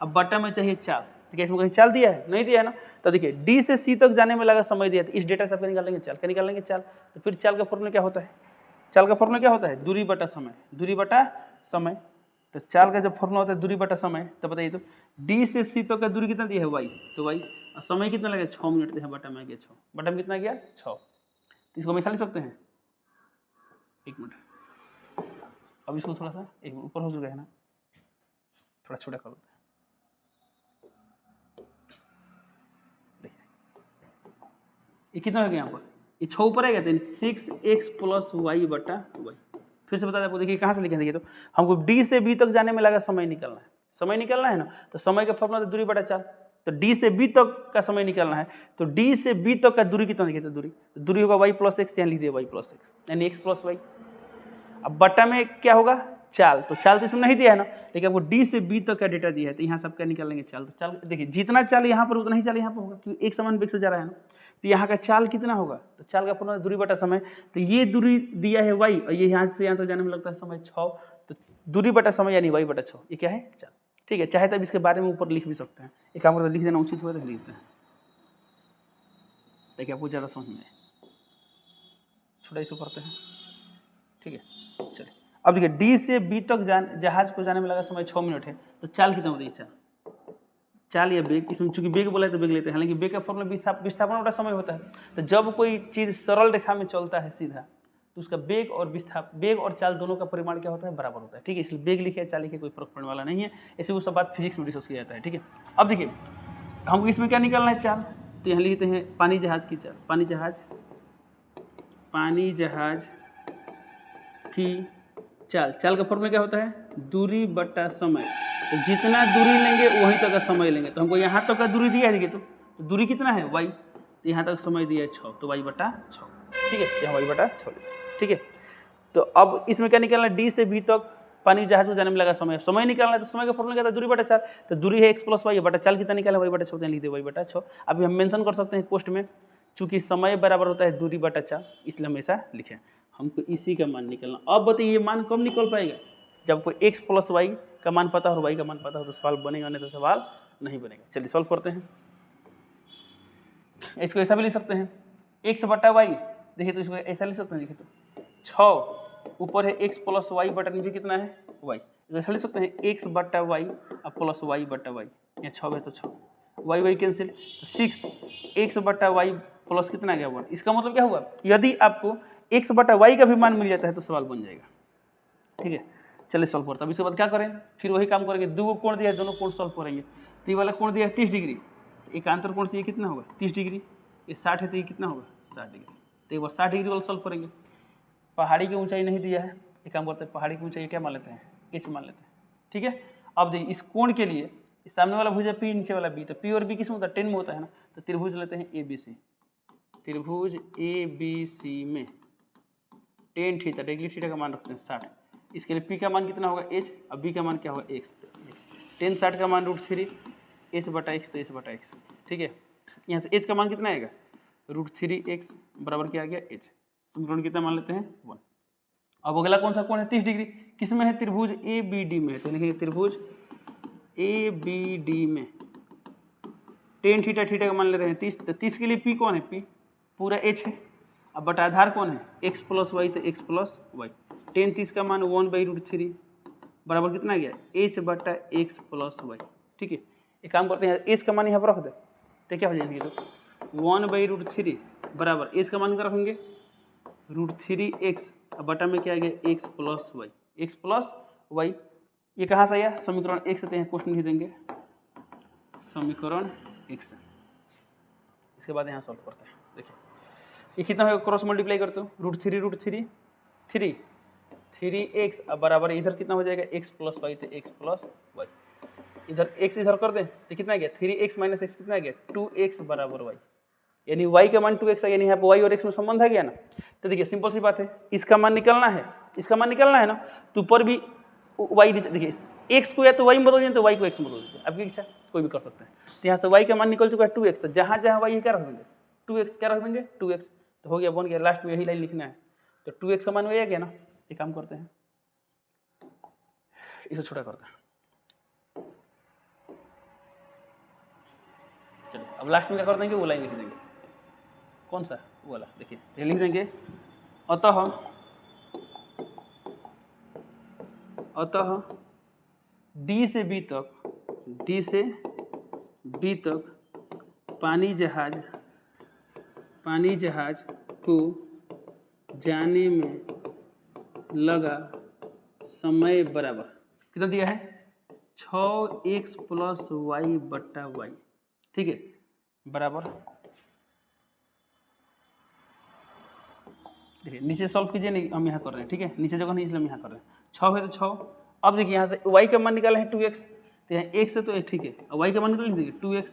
अब बटा में चाहिए चाल, तो क्या इसमें कहीं चाल दिया है, नहीं दिया है ना, तो देखिए डी से सी तक जाने में लगा समय दिया, तो इस डेटा से आप निकालेंगे चाल, क्या निकालेंगे चाल, तो फिर चाल का फॉर्मूला क्या होता है, चाल का फॉर्मूला क्या होता है दूरी बटा समय, दूरी बटा समय। तो चाल का जब फॉर्मूला होता है दूरी बटा समय, तो बताइए तो डी से सी तक का दूरी कितना दिया है वाई, तो वाई, और समय कितना लगेगा 6 मिनट, तो बटा में आ गया 6, बटा में कितना गया 6, तो इसको हमेशा लिख सकते हैं। एक मिनट, अब इसको थोड़ा सा एक ऊपर हो चुका है ना, थोड़ा छोटा कर लेते हैं। ये कितना हो गया यहाँ पर, ये 6 ऊपर आएगा तो 6x प्लस वाई बटा वाई। फिर से बता दें आपको, देखिए कहाँ से लिखें, देखिए तो हमको डी से बी तक जाने में लगा समय निकालना है, समय निकालना है ना, तो समय का फॉर्मूला दूरी बटा चाल, तो डी से बी तक का समय निकालना है, तो डी से बी तक का दूरी कितना देखिए, तो दूरी होगा वाई प्लस एक्स, यहाँ लिख दिया वाई प्लस एक्स यानी एक्स प्लस वाई। अब बटा में क्या होगा चाल, तो चाल तो इसमें नहीं दिया है ना, लेकिन आपको डी से बी तक का डेटा दिया है, तो यहाँ सब क्या निकाल लेंगे चाल। तो चाल देखिए जितना चाल यहाँ पर उतना ही चाल यहाँ पर होगा, क्योंकि एक समान वेग से जा रहा है ना, तो यहाँ का चाल कितना होगा, तो चाल का फॉर्मूला दूरी बटा समय, तो ये दूरी दिया है वाई और ये यहाँ से यहाँ तक जाने में लगता है समय 6, तो दूरी बटा समय यानी वाई बटा 6, ये क्या है चाल। ठीक है, चाहे तब इसके बारे में ऊपर लिख भी सकते हैं, एक काम करते लिख देना उचित हुआ तो लिखते हैं, देखिए आपको ज़्यादा समझ में छोटा इसको करते हैं। ठीक है, चलिए अब देखिए डी से बी तक जहाज को जाने में लगा समय 6 मिनट है, तो चाल कितना होती है चाल या बेग, इसमें चूंकि बेग बोला है तो बेग लेते हैं, हालांकि बेग का फॉर्मूला विस्थापन बटा समय होता है। तो जब कोई चीज़ सरल रेखा में चलता है सीधा, तो उसका बेग और चाल दोनों का परिमाण क्या होता है बराबर होता है। ठीक है, इसलिए बेग लिखे चाल लिखे कोई फर्क पड़ने वाला नहीं है, ऐसे वो सब बात फिजिक्स में डिस्कस किया जाता है। ठीक है, अब देखिए हमको इसमें क्या निकालना है चाल, तो यहाँ लिखते हैं पानी जहाज की चाल, पानी जहाज की चाल, चाल का फॉर्मूला क्या होता है दूरी बटा समय, तो जितना दूरी लेंगे वहीं तक का समय लेंगे, तो हमको यहाँ तक का दूरी दिया है, देखिए तो दूरी कितना है वाई, तो यहाँ तक समय दिया है 6, तो वाई बटा 6। ठीक है, यहाँ वाई बटा 6। ठीक है, तो अब इसमें क्या निकालना है डी से बी तक पानी जहाज को जाने में लगा समय, समय निकालना है, तो समय का फॉर्मूला क्या था दूरी बटा चाल, तो दूरी है एक्स प्लस वाई बटा चाल कितना निकाला वाई बटा 6, लिख दे वाई बटा 6। अभी हम मेंशन कर सकते हैं पोस्ट में, चूंकि समय बराबर होता है दूरी बटा चाल, इसलिए हमेशा लिखें हमको इसी का मान निकलना। अब बताइए ये मान कब निकल पाएगा, जब कोई x प्लस वाई का मान पता हो और y का मान पता हो तो सवाल बनेगा, नहीं तो सवाल नहीं बनेगा। चलिए सॉल्व करते हैं, इसको ऐसा भी लिख सकते हैं x बटा वाई, देखिए तो इसको ऐसा लिख सकते हैं, देखिए तो 6 ऊपर है x प्लस वाई बटा नीचे कितना है y, ऐसा लिख सकते हैं x बटा वाई और प्लस वाई बटा वाई, यहाँ 6 है तो 6 वाई वाई कैंसिल, तो 6 x बटा वाई प्लस कितना गया 1। इसका मतलब क्या हुआ, यदि आपको x बटा वाई का भी मान मिल जाता है तो सवाल बन जाएगा। ठीक है, चलिए सॉल्व करते हैं। इसके बाद क्या करें, फिर वही काम करेंगे, दो कोण दिया है दोनों कोण सॉल्व करेंगे। तो ये वाला कोण दिया है 30 डिग्री, एकांतर कोण से ये कितना होगा 30 डिग्री, ये 60 है तो ये कितना होगा 60 डिग्री, तो एक बार 60 डिग्री वाला सॉल्व करेंगे। पहाड़ी की ऊंचाई नहीं दिया है, एक काम करते हैं पहाड़ी की ऊंचाई क्या मान लेते हैं एच मान लेते हैं। ठीक है, अब देखिए इस कोण के लिए सामने वाला भुजा पी नीचे वाला बी, तो पी और बी किस में होता है 10 में होता है ना, तो त्रिभुज लेते हैं ए बी सी, त्रिभुज ए बी सी में टेन थीटा, डेगली थीटा का मान रखते हैं 60, इसके लिए p का मान कितना होगा h, अब b का मान क्या होगा x। 10 का मान √3 h बटा x, तो h बटा x, ठीक है। यहाँ से h का मान कितना आएगा √3x बराबर क्या आ गया h। समीकरण कितना मान लेते हैं 1। अब अगला कौन सा कोण है 30 डिग्री, किस में है त्रिभुज ABD में है, तो लिखेंगे त्रिभुज ABD में tan थीटा थीटा का मान ले रहे हैं 30, तो 30 के लिए p कौन है p पूरा h है। अब बटा आधार कौन है x प्लस वाई, तो x प्लस वाई। tan 30 का मान 1/√3 बराबर कितना आ गया h बटा x प्लस वाई, ठीक है। एक काम करते हैं h का मान यहाँ पर रख दे तो क्या हो जाएगा, तो 1/√3 बराबर h का मान क्या रखेंगे √3x, अब बटा में क्या आ गया x plus y, x plus y. ये कहाँ से आया समीकरण 1 से, यहाँ क्वेश्चन लिख देंगे समीकरण 1 से। इसके बाद यहाँ सॉल्व करते हैं, देखिए ये कितना होगा, क्रॉस मल्टीप्लाई करते हो √3 3x, अब बराबर इधर कितना हो जाएगा x प्लस वाई, तो x प्लस वाई। इधर x इधर कर दें तो कितना आ गया 3x माइनस x कितना आ गया 2x बराबर y, यानी y का मान 2x है, यानी यहाँ पर y और x में संबंध है गया ना। तो देखिए सिंपल सी बात है, इसका मान निकलना है, इसका मान निकलना है ना, तो ऊपर भी y, देखिए x को या तो y में बदल दीजिए तो y को x में बदल दीजिए, आपकी इच्छा, कोई भी कर सकते हैं। तो यहाँ से y का मान निकल चुका है 2x, तो जहाँ जहाँ y है क्या रख देंगे 2x, क्या रख देंगे 2x, तो हो गया बन गया, लास्ट में यही लाइन लिखना है। तो 2x का मान वही आ गया ना। एक काम करते हैं इसे छोटा करते हैं, चलिए अब लास्ट में क्या कर देंगे वो लाइन लिख देंगे, कौन सा वो वाला, देखिए ये लिख देंगे अतः D से B तक पानी जहाज को जाने में लगा समय बराबर कितना दिया है 6x प्लस वाई बट्टा वाई, ठीक है, बराबर। देखिए नीचे सॉल्व कीजिए, नहीं हम यहाँ कर रहे हैं, ठीक है, नीचे जगह नहीं इसलिए हम यहाँ कर रहे हैं। 6 है तो 6, अब देखिए यहाँ से y का मान निकाला है 2x, तो यहाँ x से तो एक ठीक है, अब y का मान निकाल देखिए 2x,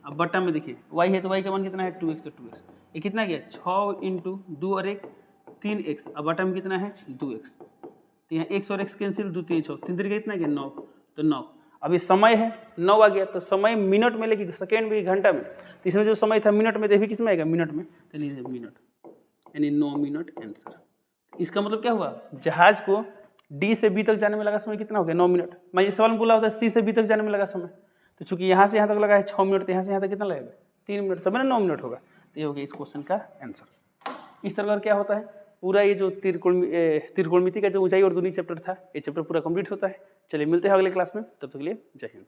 अब बट्टा में देखिए y है तो y का मान कितना है 2x, तो 2x ये कितना गया 6 इंटू 2 और 1 3x, अब बट्टा में कितना है 2x, तो यहाँ x और x कैंसिल, 2 3 6 3 3 कितना गया 9, तो 9। अभी समय है 9 आ गया, तो समय मिनट में लेकिन सेकेंड में घंटा में, तो इसमें जो समय था मिनट में, तो भी किस में आएगा मिनट में, तो नहीं मिनट, यानी 9 मिनट आंसर। इसका मतलब क्या हुआ, जहाज को D से B तक जाने में लगा समय कितना हो गया 9 मिनट। मैं इस सवाल में बोला होता है C से B तक जाने में लगा समय, तो चूंकि यहाँ से यहाँ तक लगा है 6 मिनट, तो यहाँ से यहाँ तक कितना लगेगा 3 मिनट, तब ना 9 मिनट होगा। तो ये हो गया इस क्वेश्चन का आंसर। इस तरह का क्या होता है, पूरा ये जो त्रिकोणमिति का जो ऊंचाई और दूरी चैप्टर था, ये चैप्टर पूरा कंप्लीट होता है। चलिए मिलते हैं अगले क्लास में, तब तक के लिए जय हिंद।